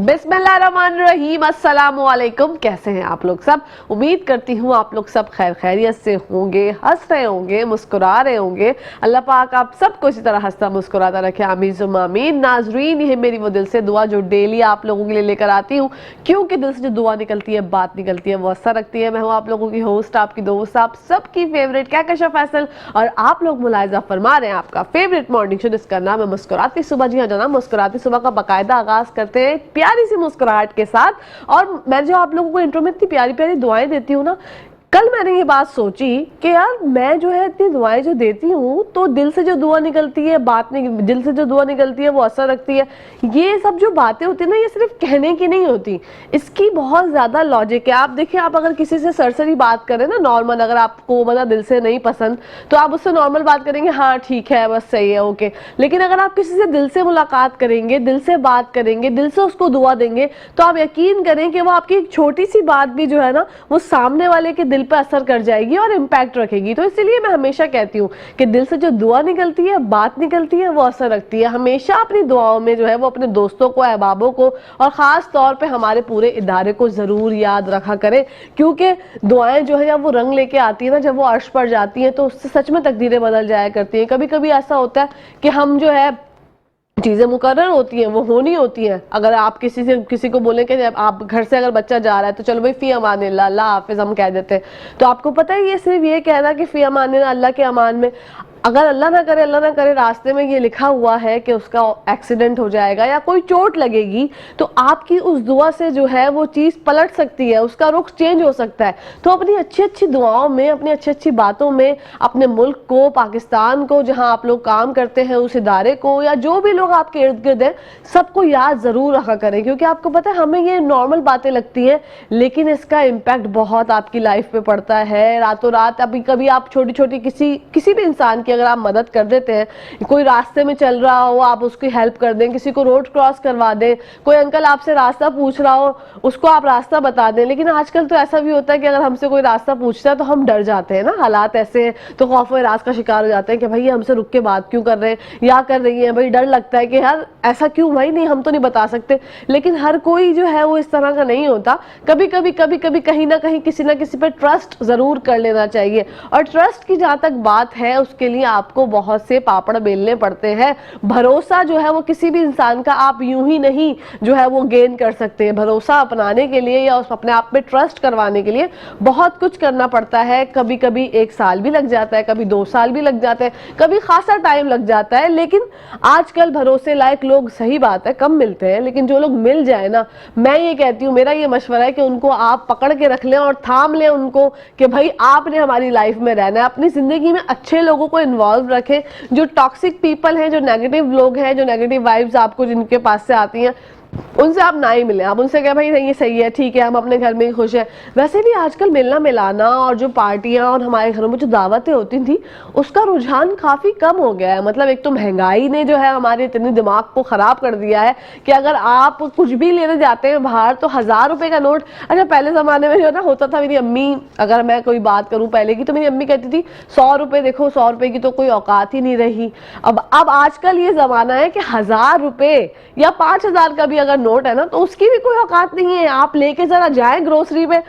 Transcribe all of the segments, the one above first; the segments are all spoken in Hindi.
बिस्मिल्लाहिर्रहमानिर्रहीम, अस्सलामुअलैकुम। कैसे हैं आप लोग सब? उम्मीद करती हूँ आप लोग सब खैर खैरियत से होंगे, हंस रहे होंगे, मुस्कुरा रहे होंगे। अल्लाह पाक आप सबको इसी तरह हंसता मुस्कुराता रखे, आमीन सुम्मा आमीन। नाजरीन, ये मेरी वो दिल से दुआ जो डेली आप लोगों के लिए लेकर आती हूँ, क्योंकि दिल से जो दुआ निकलती है, बात निकलती है, वो असर रखती है। मैं हूँ आप लोगों की होस्ट, आपकी दोस्त, आप सबकी फेवरेट कहकशा फैसल, और आप लोग मुलाहिजा फरमा रहे हैं आपका फेवरेट मॉर्निंग शो जिसका नाम है मुस्कुराती सुबह। जी हाँ जनाब, मुस्कुराती सुबह का बाकायदा आगाज करते हैं प्यारी सी मुस्कुराहट के साथ। और मैं जो आप लोगों को इंट्रो में इतनी प्यारी प्यारी दुआएं देती हूँ ना, कल मैंने ये बात सोची कि यार मैं जो है इतनी दुआएं जो देती हूँ, तो दिल से जो दुआ निकलती है, बात नहीं, दिल से जो दुआ निकलती है वो असर रखती है। ये सब जो बातें होती है ना, ये सिर्फ कहने की नहीं होती, इसकी बहुत ज्यादा लॉजिक है। आप देखिए, आप अगर किसी से सरसरी बात करें ना, नॉर्मल, अगर आपको मतलब दिल से नहीं पसंद तो आप उससे नॉर्मल बात करेंगे, हाँ ठीक है, बस सही है, ओके। लेकिन अगर आप किसी से दिल से मुलाकात करेंगे, दिल से बात करेंगे, दिल से उसको दुआ देंगे, तो आप यकीन करें कि वो आपकी एक छोटी सी बात भी जो है ना, वो सामने वाले के दिल पे असर कर जाएगी और इम्पैक्ट रखेगी। तो इसीलिए मैं हमेशा कहती हूँ कि दिल से जो दुआ निकलती है, बात निकलती है, वो असर रखती है। हमेशा अपनी दुआओं में जो है वो अपने दोस्तों को, अहबाबों को, और खास तौर पे हमारे पूरे इदारे को जरूर याद रखा करें, क्योंकि दुआएं जो है जब वो रंग लेके आती है ना, जब वो अर्श पर जाती है, तो उससे सच में तकदीरें बदल जाया करती हैं। कभी कभी ऐसा होता है कि हम जो है चीजें मुकर्रर होती हैं, वो होनी होती हैं। अगर आप किसी को बोले कि आप घर से अगर बच्चा जा रहा है तो चलो भाई फी अमानिल्लाह, अल्लाह हाफिज हम कह देते हैं, तो आपको पता है ये सिर्फ ये कहना कि फी अमानिल्लाह, अल्लाह के अमान में, अगर अल्लाह ना करे रास्ते में ये लिखा हुआ है कि उसका एक्सीडेंट हो जाएगा या कोई चोट लगेगी, तो आपकी उस दुआ से जो है वो चीज़ पलट सकती है, उसका रुख चेंज हो सकता है। तो अपनी अच्छी अच्छी दुआओं में, अपनी अच्छी अच्छी बातों में अपने मुल्क को, पाकिस्तान को, जहां आप लोग काम करते हैं उस इदारे को, या जो भी लोग आपके इर्द गिर्द हैं, सबको याद ज़रूर रखा करें। क्योंकि आपको पता है हमें ये नॉर्मल बातें लगती हैं, लेकिन इसका इम्पैक्ट बहुत आपकी लाइफ पे पड़ता है। रातों रात अभी कभी आप छोटी छोटी किसी भी इंसान अगर आप मदद कर देते हैं, कोई रास्ते में चल रहा हो आप उसकी हेल्प कर दें, किसी को रोड क्रॉस करवा दें, कोई अंकल आपसे रास्ता पूछ रहा हो उसको आप रास्ता बता दें। लेकिन आजकल तो ऐसा भी होता है कि अगर हमसे कोई रास्ता पूछता है तो हम डर जाते हैं ना, हालात ऐसे हैं तो खौफ व राज का शिकार हो जाते हैं कि भाई हमसे रुक के बात क्यों कर रहे हैं या कर रही है, भाई डर लगता है कि यार ऐसा क्यों, भाई नहीं हम तो नहीं बता सकते। लेकिन हर कोई जो है वो इस तरह का नहीं होता। कभी कभी कहीं ना कहीं किसी ना किसी पर ट्रस्ट जरूर कर लेना चाहिए। और ट्रस्ट की जहां तक बात है, उसके लिए आपको बहुत से पापड़ बेलने पड़ते हैं। भरोसा जो है वो किसी भी इंसान का आप यूं ही नहीं जो है वो गेन कर सकते हैं। भरोसा अपनाने के लिए या उस अपने आप पे ट्रस्ट करवाने के लिए बहुत कुछ करना पड़ता है। कभी कभी 1 साल भी लग जाता है, कभी 2 साल भी लग जाते हैं, कभी खासा टाइम लग जाता है। लेकिन आजकल भरोसे लायक लोग, सही बात है, कम मिलते हैं, लेकिन जो लोग मिल जाए ना, मैं ये कहती हूँ, मेरा ये मशवरा है कि उनको आप पकड़ के रख लें और थाम लें उनको कि भाई आपने हमारी लाइफ में रहना है। अपनी जिंदगी में अच्छे लोगों को इन्वॉल्व रखें। जो टॉक्सिक पीपल हैं, जो नेगेटिव लोग हैं, जो नेगेटिव वाइब्स आपको जिनके पास से आती हैं, उनसे आप ना ही मिले। आप उनसे क्या भाई नहीं ये सही है, ठीक है, हम अपने घर में ही खुश हैं। वैसे भी आजकल मिलना मिलाना और जो पार्टियां और हमारे घरों में जो दावतें होती थी, उसका रुझान काफी कम हो गया है। मतलब एक तो महंगाई ने जो है हमारे इतने दिमाग को खराब कर दिया है कि अगर आप कुछ भी लेने जाते हैं बाहर तो 1000 रुपए का नोट। अच्छा पहले जमाने में जो ना होता था, मेरी अम्मी, अगर मैं कोई बात करूं पहले की, तो मेरी अम्मी कहती थी 100 रुपए, देखो 100 रुपए की तो कोई औकात ही नहीं रही। अब आजकल ये जमाना है कि 1000 रुपए या 5000 का भी अगर नोट है ना, तो उसकी भी कोई औकात नहीं है। आप लेके जरा जाएं ग्रोसरी पे,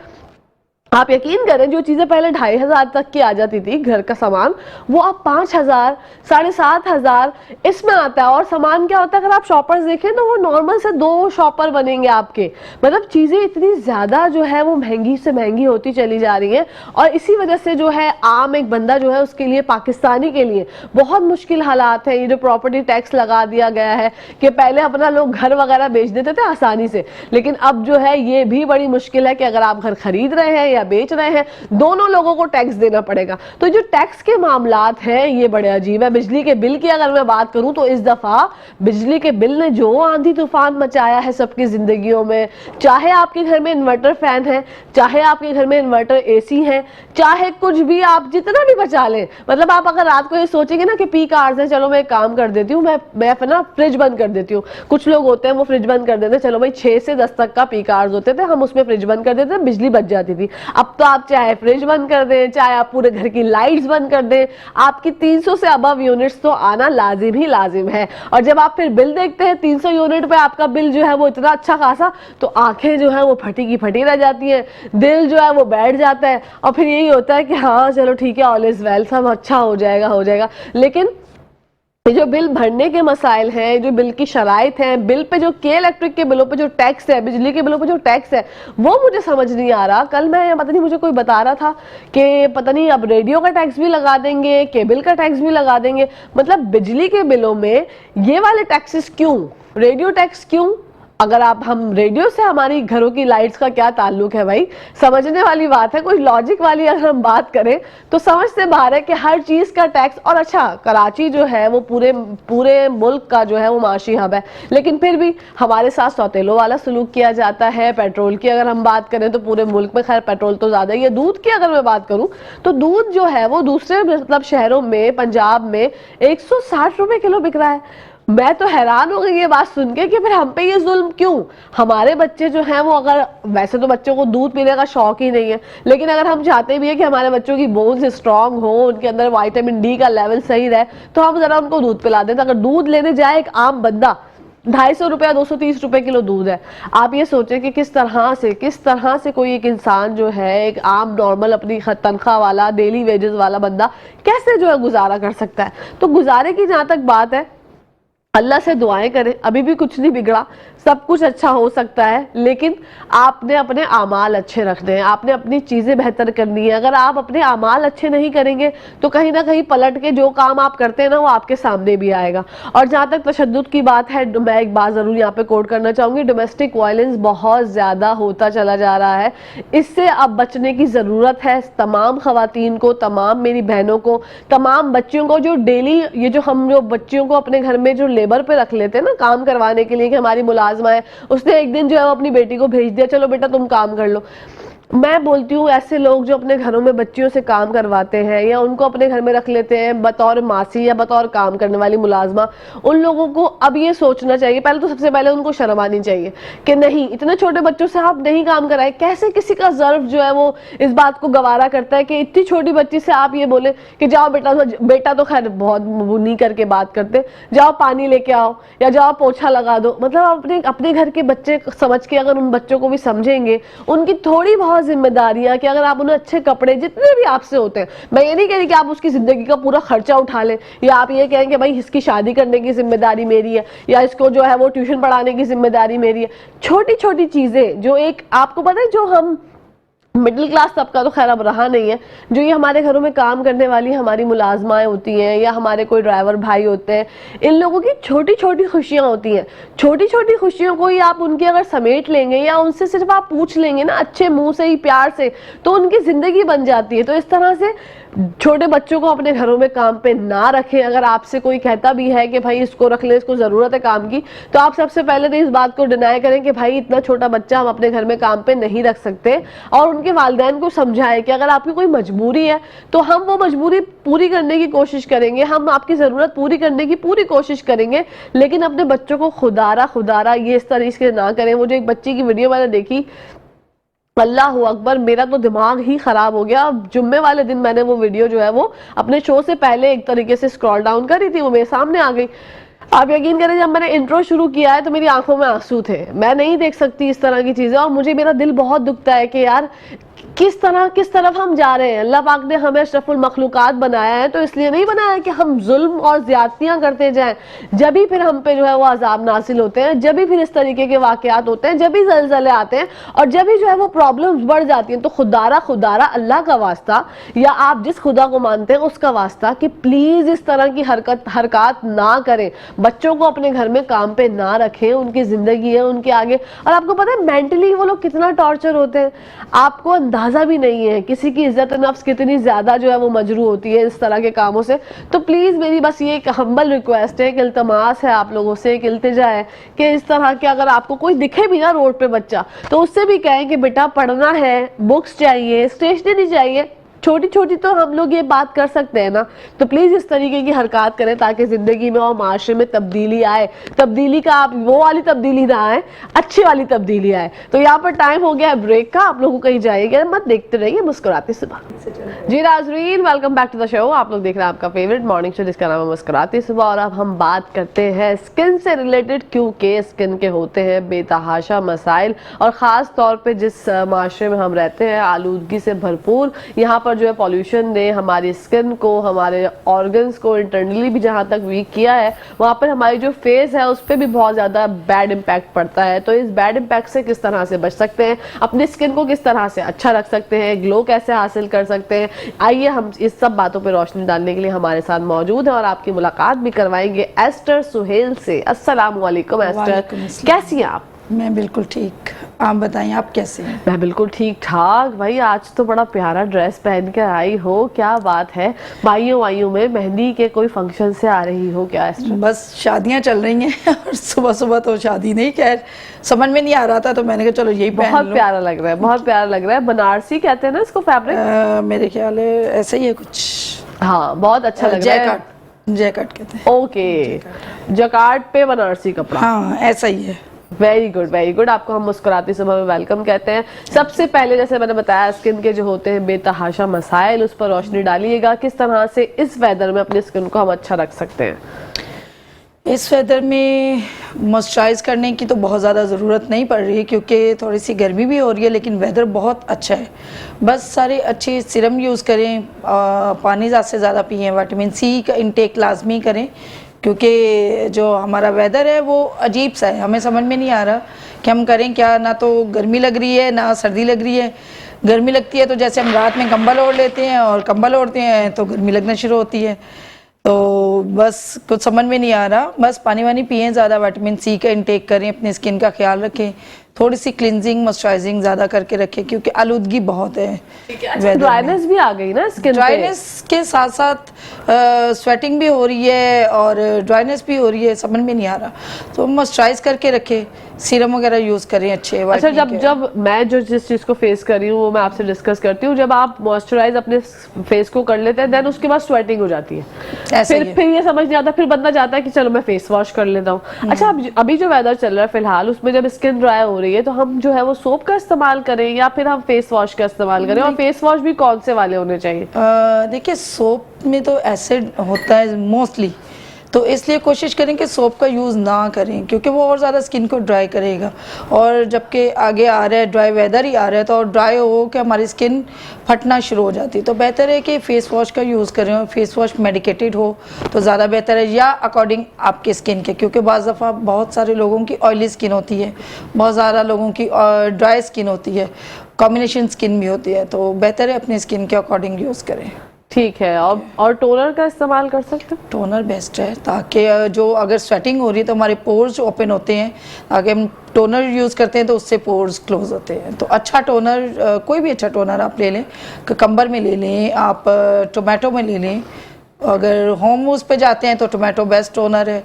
आप यकीन करें जो चीजें पहले 2500 तक की आ जाती थी घर का सामान, वो अब 5000, 7500 इसमें आता है। और सामान क्या होता है, अगर आप शॉपर्स देखें तो वो नॉर्मल से 2 शॉपर बनेंगे आपके। मतलब चीजें इतनी ज्यादा जो है वो महंगी से महंगी होती चली जा रही है। और इसी वजह से जो है आम एक बंदा जो है उसके लिए, पाकिस्तानी के लिए बहुत मुश्किल हालात है। ये जो प्रॉपर्टी टैक्स लगा दिया गया है कि पहले अपना लोग घर वगैरह बेच देते थे आसानी से, लेकिन अब जो है ये भी बड़ी मुश्किल है कि अगर आप घर खरीद रहे हैं या बेच रहे हैं, दोनों लोगों को टैक्स देना पड़ेगा। तो जो टैक्स के मामलात हैं ये बड़े अजीब है। बिजली के बिल की अगर मैं बात करूं तो इस दफा बिजली के बिल ने जो आंधी तूफान मचाया है सबकी जिंदगियों में, चाहे आपके घर में इन्वर्टर फैन है, चाहे आपके घर में इन्वर्टर एसी है, चाहे कुछ भी, आप जितना भी बचा लें। मतलब आप अगर रात को ये सोचेंगे ना कि पीक आवर्स है, चलो मैं एक काम कर देती हूँ, मैं ना फ्रिज बंद कर देती हूँ। कुछ लोग होते हैं वो फ्रिज बंद कर देते हैं, चलो भाई 6 से 10 तक का पीक आवर्स होते थे, हम उसमें फ्रिज बंद कर देते, बिजली बच जाती थी। अब तो आप चाहे फ्रिज बंद कर दें, चाहे आप पूरे घर की लाइट्स बंद कर दें, आपकी 300 से अबव यूनिट्स तो आना लाजिम ही लाजिम है। और जब आप फिर बिल देखते हैं 300 यूनिट पे आपका बिल जो है वो इतना अच्छा खासा, तो आंखें जो है वो फटी की फटी रह जाती है, दिल जो है वो बैठ जाता है और फिर यही होता है कि हाँ चलो ठीक है, ऑल इज वेल, सब अच्छा हो जाएगा। लेकिन जो बिल भरने के मसाइल हैं, जो बिल की शराइत हैं, बिल पे जो के इलेक्ट्रिक के बिलों पे जो टैक्स है, बिजली के बिलों पे जो टैक्स है, वो मुझे समझ नहीं आ रहा। कल मैं पता नहीं, मुझे कोई बता रहा था कि पता नहीं अब रेडियो का टैक्स भी लगा देंगे, केबल का टैक्स भी लगा देंगे। मतलब बिजली के बिलों में ये वाले टैक्सेस क्यों, रेडियो टैक्स क्यों? अगर हम रेडियो से हमारी घरों की लाइट्स का क्या ताल्लुक है भाई, समझने वाली बात है। कोई लॉजिक वाली अगर हम बात करें तो समझ से बाहर है कि हर चीज का टैक्स। और अच्छा, कराची जो है वो पूरे मुल्क का जो है वो माशी हब है, लेकिन फिर भी हमारे साथ सौतेलों वाला सलूक किया जाता है। पेट्रोल की अगर हम बात करें तो पूरे मुल्क में खैर पेट्रोल तो ज्यादा ही है। दूध की अगर मैं बात करूं तो दूध जो है वो दूसरे मतलब शहरों में, पंजाब में 160 रुपए किलो बिक रहा है। मैं तो हैरान हो गई ये बात सुन के कि फिर हम पे ये जुल्म क्यों? हमारे बच्चे जो हैं वो, अगर वैसे तो बच्चों को दूध पीने का शौक ही नहीं है, लेकिन अगर हम चाहते भी है कि हमारे बच्चों की बोन्स स्ट्रांग हो, उनके अंदर विटामिन डी का लेवल सही रहे, तो हम जरा उनको दूध पिला दें। तो अगर दूध लेने जाए एक आम बंदा, 250 रुपया 230 रुपए किलो दूध है। आप ये सोचें कि किस तरह से कोई एक इंसान जो है, एक आम नॉर्मल अपनी तनख्वाह वाला, डेली वेजेस वाला बंदा कैसे जो है गुजारा कर सकता है। तो गुजारे की जहां तक बात है, अल्लाह से दुआएं करें, अभी भी कुछ नहीं बिगड़ा, सब कुछ अच्छा हो सकता है, लेकिन आपने अपने आमाल अच्छे रखने हैं, आपने अपनी चीज़ें बेहतर करनी है। अगर आप अपने आमाल अच्छे नहीं करेंगे तो कहीं ना कहीं पलट के जो काम आप करते हैं ना वो आपके सामने भी आएगा। और जहाँ तक तशद्दुद की बात है, मैं एक बात ज़रूर यहाँ पे कोट करना चाहूँगी, डोमेस्टिक वायलेंस बहुत ज़्यादा होता चला जा रहा है। इससे अब बचने की ज़रूरत है तमाम ख़वातीन को, तमाम मेरी बहनों को, तमाम बच्चियों को, जो डेली ये जो हम जो बच्चियों को अपने घर में जो लेबर पे रख लेते हैं ना काम करवाने के लिए कि हमारी मुलाजमा है, उसने एक दिन जो है वो अपनी बेटी को भेज दिया, चलो बेटा तुम काम कर लो। मैं बोलती हूँ ऐसे लोग जो अपने घरों में बच्चियों से काम करवाते हैं या उनको अपने घर में रख लेते हैं बतौर मासी या बतौर काम करने वाली मुलाजमा, उन लोगों को अब ये सोचना चाहिए, पहले तो सबसे पहले उनको शर्म आनी चाहिए कि नहीं, इतने छोटे बच्चों से आप नहीं काम कराए। कैसे किसी का ज़र्फ जो है वो इस बात को गवारा करता है कि इतनी छोटी बच्ची से आप ये बोले कि जाओ बेटा तो खैर बहुत बुनी करके बात करते, जाओ पानी लेके आओ या जाओ पोछा लगा दो। मतलब अपने घर के बच्चे समझ के अगर उन बच्चों को भी समझेंगे, उनकी थोड़ी बहुत जिम्मेदारियां कि अगर आप उन्हें अच्छे कपड़े जितने भी आपसे होते हैं, मैं ये नहीं कह रही कि आप उसकी जिंदगी का पूरा खर्चा उठा लें या आप ये कहें कि भाई इसकी शादी करने की जिम्मेदारी मेरी है या इसको जो है वो ट्यूशन पढ़ाने की जिम्मेदारी मेरी है। छोटी छोटी चीजें जो एक आपको पता है, जो हम मिडिल क्लास तबका तो खैर अब रहा नहीं है, जो ये हमारे घरों में काम करने वाली हमारी मुलाजमाएं होती हैं या हमारे कोई ड्राइवर भाई होते हैं, इन लोगों की छोटी छोटी खुशियां होती हैं। छोटी छोटी खुशियों को ही आप उनकी अगर समेट लेंगे या उनसे सिर्फ आप पूछ लेंगे ना अच्छे मुंह से ही, प्यार से, तो उनकी जिंदगी बन जाती है। तो इस तरह से छोटे बच्चों को अपने घरों में काम पे ना रखें। अगर आपसे कोई कहता भी है कि भाई इसको रख ले, इसको जरूरत है काम की, तो आप सबसे पहले तो इस बात को डिनाई करें कि भाई इतना छोटा बच्चा हम अपने घर में काम पे नहीं रख सकते, और उनके वालिदैन को समझाएं कि अगर आपकी कोई मजबूरी है तो हम वो मजबूरी पूरी करने की कोशिश करेंगे, हम आपकी जरूरत पूरी करने की पूरी कोशिश करेंगे, लेकिन अपने बच्चों को खुदारा ये इस तरीके से ना करें। वो जो एक बच्ची की वीडियो मैंने देखी, अल्लाह अकबर, मेरा तो दिमाग ही खराब हो गया। जुम्मे वाले दिन मैंने वो वीडियो जो है वो अपने शो से पहले एक तरीके से स्क्रॉल डाउन करी थी, वो मेरे सामने आ गई। आप यकीन करें, जब मैंने इंट्रो शुरू किया है तो मेरी आंखों में आंसू थे। मैं नहीं देख सकती इस तरह की चीजें, और मुझे मेरा दिल बहुत दुखता है कि यार किस तरफ हम जा रहे हैं। अल्लाह पाक ने हमें अशरफुल मखलूकात बनाया है तो इसलिए नहीं बनाया कि हम जुल्म और ज्यादतियां करते जाएं। जब भी फिर हम पे जो है वो अजाब नासिल होते हैं, जब भी फिर इस तरीके के वाकयात होते हैं, जब भी जलजले आते हैं और जब भी जो है वो प्रॉब्लम्स बढ़ जाती हैं, तो खुदारा अल्लाह का वास्ता या आप जिस खुदा को मानते हैं उसका वास्ता कि प्लीज इस तरह की हरकत ना करें। बच्चों को अपने घर में काम पे ना रखें, उनकी जिंदगी है उनके आगे। और आपको पता है मेंटली वो लोग कितना टॉर्चर होते हैं, आपको अंदाजा भी नहीं है। किसी की इज्जत नफ्स कितनी ज्यादा जो है वो मजरू होती है इस तरह के कामों से। तो प्लीज मेरी बस ये एक हम्बल रिक्वेस्ट है, एक इल्तमास है आप लोगों से, एक इल्तिजा है कि इस तरह के अगर आपको कोई दिखे भी ना रोड पे बच्चा, तो उससे भी कहें कि बेटा पढ़ना है, बुक्स चाहिए, स्टेशनरी चाहिए, छोटी छोटी तो हम लोग ये बात कर सकते हैं ना, तो प्लीज इस तरीके की हरकत करें ताकि जिंदगी में और माशरे में तब्दीली आए। तब्दीली का आप वो वाली तब्दीली ना आए, अच्छी वाली तब्दीली आए। तो यहाँ पर टाइम हो गया है ब्रेक का, आप लोगों कहीं जाइएगा मत, देखते रहिए मुस्कुराती सुबह। जी नाज़रीन, welcome back to the show. आप लोग देख रहे हैं आपका फेवरेट मॉर्निंग शो जिसका नाम है मुस्कुराती सुबह। और अब हम बात करते हैं स्किन से रिलेटेड, क्योंकि स्किन के होते हैं बेतहाशा मसाइल, और ख़ास तौर पे जिस माशरे में हम रहते हैं आलूदगी से भरपूर, यहाँ पर जो है पॉल्यूशन ने हमारी स्किन को, हमारे ऑर्गन्स को इंटरनली भी जहाँ तक वीक किया है, वहाँ पर हमारी जो फेस है उस पर भी बहुत ज़्यादा बैड इम्पैक्ट पड़ता है। तो इस बैड इम्पैक्ट से किस तरह से बच सकते हैं, अपनी स्किन को किस तरह से अच्छा रख सकते हैं, ग्लो कैसे हासिल कर सकते हैं, आइए हम इस सब बातों पर रोशनी डालने के लिए हमारे साथ मौजूद है और आपकी मुलाकात भी करवाएंगे एस्टर सुहेल से। अस्सलाम वालेकुम एस्टर, कैसी हैं आप? मैं बिल्कुल ठीक, आप बताएं आप कैसे हैं? मैं बिल्कुल ठीक ठाक। भाई आज तो बड़ा प्यारा ड्रेस पहन कर आई हो, क्या बात है। भाइयों में मेहंदी के कोई फंक्शन से आ रही हो क्या एस्टर? बस शादियां चल रही हैं और सुबह सुबह तो शादी नहीं, खैर समझ में नहीं आ रहा था तो मैंने कहा चलो यही पहन बहुत लो। प्यारा लग रहा है, बहुत प्यारा लग रहा है। बनारसी कहते हैं ना इसको फैब्रिक? मेरे ख्याल है ऐसा ही है कुछ। हाँ बहुत अच्छा लग रहा है। जैकार्ड कहते हैं। ओके, जकार्ड पे बनारसी कपड़ा। हाँ ऐसा ही है। Very good very good. आपको हम मुस्कुराती सुबह में वेलकम कहते हैं। सबसे पहले जैसे मैंने बताया स्किन के जो होते हैं बेतहाशा मसाइल, उस पर रोशनी डालिएगा, किस तरह से इस वेदर में अपनी स्किन को हम अच्छा रख सकते हैं। इस वेदर में मॉइस्चराइज करने की तो बहुत ज़्यादा ज़रूरत नहीं पड़ रही है क्योंकि थोड़ी सी गर्मी भी हो रही है, लेकिन वेदर बहुत अच्छा है। बस सारे अच्छे सीरम यूज़ करें, पानी ज़्यादा से ज़्यादा पिएं, विटामिन सी का इंटेक लाजमी करें क्योंकि जो हमारा वेदर है वो अजीब सा है, हमें समझ में नहीं आ रहा कि हम करें क्या। ना तो गर्मी लग रही है ना सर्दी लग रही है। गर्मी लगती है तो जैसे हम रात में कंबल ओढ़ लेते हैं और कंबल ओढ़ते हैं तो गर्मी लगना शुरू होती है। तो बस कुछ समझ में नहीं आ रहा। बस पानी वानी पिएं, ज़्यादा विटामिन सी का इंटेक करें, अपनी स्किन का ख्याल रखें, थोड़ी सी क्लिनजिंग मॉइस्चराइजिंग ज़्यादा करके रखें क्योंकि आलूदगी बहुत है। ड्राइनेस भी आ गई ना स्किन पे? ड्राइनेस के साथ साथ स्वेटिंग भी हो रही है और ड्राइनेस भी हो रही है, समझ में नहीं आ रहा। तो मॉइस्चराइज करके रखें, सीरम वगैरह यूज़ करें अच्छे। अच्छा, जब मैं जो जिस चीज़ को फेस कर रही हूँ वो मैं आपसे डिस्कस करती हूँ। जब आप मॉइस्चराइज अपने फेस को कर लेते हैं देन उसके बाद स्वेटिंग हो जाती है, फिर ये समझ नहीं आता, फिर बंदा जाता है कि चलो मैं फेस वॉश कर लेता हूँ। अच्छा, अभी जो वेदर चल रहा है फिलहाल उसमें जब स्किन ड्राई हो रही है तो हम जो है वो सोप का इस्तेमाल करें या फिर हम फेस वॉश का इस्तेमाल करें, और फेस वॉश भी कौन से वाले होने चाहिए? देखिए सोप में तो एसिड होता है मोस्टली, तो इसलिए कोशिश करें कि सोप का यूज़ ना करें क्योंकि वो और ज़्यादा स्किन को ड्राई करेगा। और जबकि आगे आ रहा है ड्राई वेदर ही आ रहा है तो ड्राई हो कि हमारी स्किन फटना शुरू हो जाती है। तो बेहतर है कि फ़ेस वॉश का यूज़ करें और फेस वॉश मेडिकेटेड हो तो ज़्यादा बेहतर है, या अकॉर्डिंग आपके स्किन के, क्योंकि बाज़ दफ़ा बहुत सारे लोगों की ऑयली स्किन होती है, बहुत ज़्यादा लोगों की ड्राई स्किन होती है, कॉम्बिनेशन स्किन भी होती है। तो बेहतर है अपनी स्किन के अकॉर्डिंग यूज़ करें। ठीक है। और टोनर का इस्तेमाल कर सकते हैं? टोनर बेस्ट है ताकि जो अगर स्वेटिंग हो रही है तो हमारे पोर्स ओपन होते हैं, अगर हम टोनर यूज़ करते हैं तो उससे पोर्स क्लोज होते हैं। तो अच्छा टोनर, कोई भी अच्छा टोनर आप ले लें, ककम्बर में ले लें, आप टोमेटो में ले लें। अगर होम यूज़ पे जाते हैं तो टोमेटो बेस्ट टोनर है,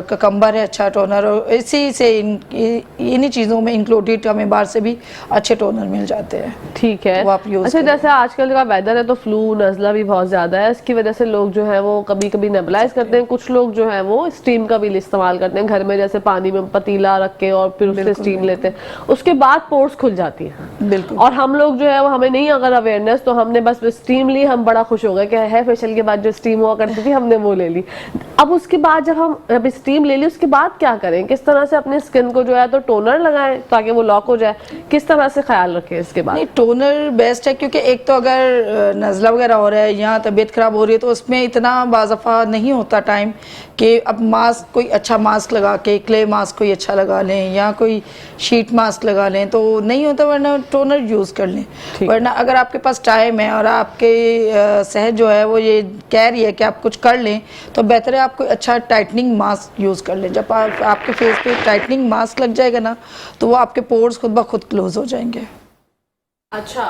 ककम्बर है अच्छा टोनर, और इसी से इन्हीं चीज़ों में इंक्लूडेड हमें बाहर से भी अच्छे टोनर मिल जाते हैं। ठीक है, वो आप यूज़ अच्छा जैसे आजकल का वेदर है तो फ्लू नज़ला भी बहुत ज़्यादा है, इसकी वजह से लोग जो है वो कभी कभी नेबुलाइज करते हैं, कुछ लोग जो है वो स्टीम का भी इस्तेमाल करते हैं घर में, जैसे पानी में पतीला रख के और फिर उससे स्टीम लेते हैं, उसके बाद पोर्स खुल जाती है। बिल्कुल। और हम लोग जो है वो हमें नहीं अगर अवेयरनेस, तो हमने बस स्टीम ली, हम बड़ा खुश हो गए कि है फेशियल के बाद जो स्टीम हुआ करती थी हमने वो ले ली। अब उसके बाद जब हम अभी स्टीम ले ली उसके बाद क्या करें, किस तरह से अपने स्किन को जो है तो टोनर लगाएं ताकि वो लॉक हो जाए, किस तरह से ख्याल रखें इसके बाद? नहीं, टोनर बेस्ट है क्योंकि एक तो अगर नज़ला वगैरह हो रहा है या तबीयत ख़राब हो रही है तो उसमें इतना बाज़फ़ा नहीं होता टाइम कि अब मास्क, कोई अच्छा मास्क लगा के, क्ले मास्क कोई अच्छा लगा लें या कोई शीट मास्क लगा लें तो नहीं होता, वरना टोनर यूज़ कर लें। वरना अगर आपके पास टाइम है और आपके सेहत जो है वो ये कह रही है कि आप कुछ कर लें तो बेहतर है आप कोई अच्छा टाइटनिंग मास्क यूज़ कर लें। जब आपके फेस पे टाइटनिंग मास्क लग जाएगा ना तो वो आपके पोर्स खुद ब खुद क्लोज हो जाएंगे। अच्छा,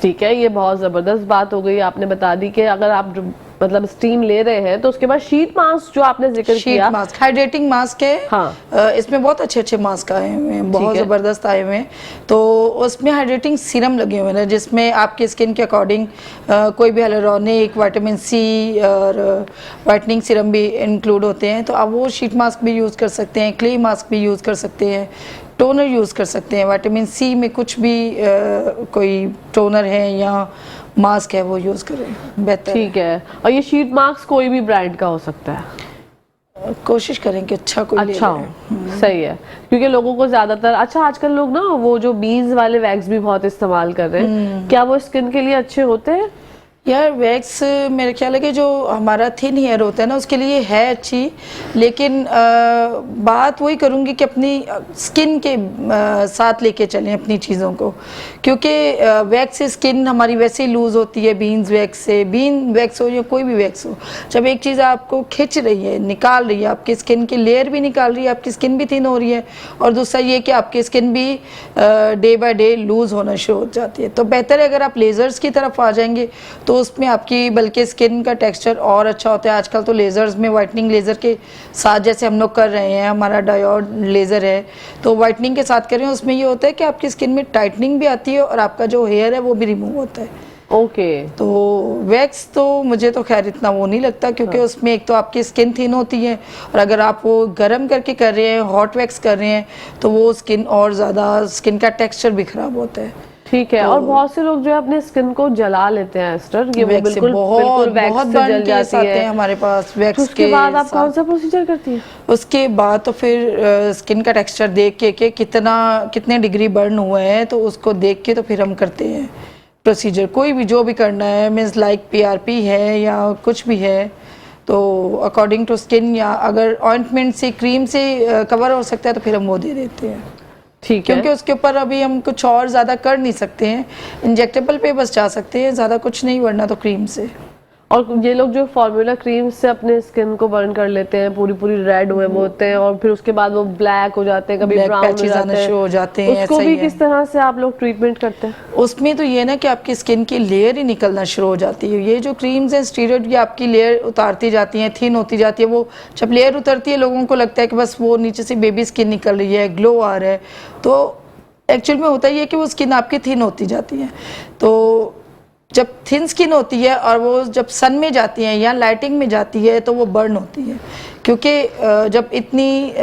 ठीक है, ये बहुत ज़बरदस्त बात हो गई, आपने बता दी कि अगर आप मतलब स्टीम ले रहे हैं तो उसके बाद शीट मास्क जो आपने जिक्र शीट किया। मास्क हाइड्रेटिंग मास्क है। हाँ। इसमें बहुत अच्छे अच्छे मास्क आए हुए हैं, बहुत है। ज़बरदस्त आए हुए हैं। तो उसमें हाइड्रेटिंग सीरम लगे हुए हैं जिसमें आपकी स्किन के अकॉर्डिंग कोई भी हाइलुरोनिक, विटामिन सी और वाइटनिंग सीरम भी इंक्लूड होते हैं। तो आप वो शीट मास्क भी यूज़ कर सकते हैं, क्ले मास्क भी यूज़ कर सकते हैं, टोनर यूज़ कर सकते हैं। विटामिन सी में कुछ भी कोई टोनर है या मास्क है वो यूज़ करें, बेहतर ठीक है। और ये शीट मास्क कोई भी ब्रांड का हो सकता है? कोशिश करें कि अच्छा कोई ले अच्छा लें। हो, सही है, क्योंकि लोगों को ज्यादातर अच्छा आजकल लोग ना वो जो बीज वाले वैक्स भी बहुत इस्तेमाल कर रहे हैं, क्या वो स्किन के लिए अच्छे होते हैं? यार वैक्स मेरे ख्याल है कि जो हमारा थिन हेयर होता है ना उसके लिए है अच्छी, लेकिन बात वही करूँगी कि अपनी स्किन के साथ लेके चलें अपनी चीज़ों को, क्योंकि वैक्स से स्किन हमारी वैसे ही लूज़ होती है। बीन्स वैक्स से, बीन वैक्स हो या कोई भी वैक्स हो, जब एक चीज़ आपको खिंच रही है, निकाल रही है, आपकी स्किन की लेयर भी निकाल रही है, आपकी स्किन भी थिन हो रही है, और दूसरा ये कि आपकी स्किन भी डे बाय डे लूज़ होना शुरू हो जाती है। तो बेहतर है अगर आप लेज़र्स की तरफ आ जाएंगे तो उसमें आपकी बल्कि स्किन का टेक्सचर और अच्छा होता है। आजकल तो लेज़र्स में वाइटनिंग लेज़र के साथ जैसे हम लोग कर रहे हैं, हमारा डायोड लेज़र है तो वाइटनिंग के साथ कर रहे हैं, उसमें ये होता है कि आपकी स्किन में टाइटनिंग भी आती है और आपका जो हेयर है वो भी रिमूव होता है। ओके। तो वैक्स तो मुझे तो खैर इतना वो नहीं लगता, क्योंकि उसमें एक तो आपकी स्किन थिन होती है, और अगर आप वो गर्म करके कर रहे हैं, हॉट वैक्स कर रहे हैं, तो वो स्किन और ज़्यादा, स्किन का टेक्सचर भी ख़राब होता है। ठीक है। और बहुत से लोग जो है अपने स्किन को जला लेते हैं एस्टर, ये वो वैक्स से बिल्कुल बहुत वैक्स बहुत से बर्न जल केस जाती आते हैं है। हमारे पास तो वैक्स उसके के बाद आप कौन साथ। सा प्रोसीजर करती हैं? उसके बाद तो फिर स्किन का टेक्सचर देख के कितने डिग्री बर्न हुआ है तो उसको देख के तो फिर हम करते हैं प्रोसीजर। कोई भी जो भी करना है, मीन्स लाइक पीआरपी है या कुछ भी है, तो अकॉर्डिंग टू स्किन, या अगर ऑइंटमेंट से, क्रीम से कवर हो सकता है तो फिर हम वो दे देते हैं। ठीक है। क्योंकि उसके ऊपर अभी हम कुछ और ज़्यादा कर नहीं सकते हैं, इंजेक्टेबल पे बस जा सकते हैं, ज़्यादा कुछ नहीं, वरना तो क्रीम से। और ये लोग जो फॉर्मूला क्रीम से अपने स्किन को बर्न कर लेते हैं, पूरी पूरी रेड हुए वो होते हैं, और फिर उसके बाद वो ब्लैक हो जाते हैं, कभी ब्लैक ब्राउन हो पैचेस आना जाते शुरू हो जाते हैं, उसको ऐसा भी ही है। किस तरह से आप लोग ट्रीटमेंट करते हैं? उसमें तो ये ना कि आपकी स्किन की लेयर ही निकलना शुरू हो जाती है। ये जो क्रीम्स हैं स्टीरॉयड, ये आपकी लेयर उतारती जाती हैं, थिन होती जाती है। वो जब लेयर उतरती है लोगों को लगता है कि बस वो नीचे से बेबी स्किन निकल रही है, ग्लो आ रहा है, तो एक्चुअल में होता ही है कि वो स्किन आपकी थिन होती जाती है। तो जब थिन स्किन होती है और वो जब सन में जाती है या लाइटिंग में जाती है तो वो बर्न होती है, क्योंकि जब इतनी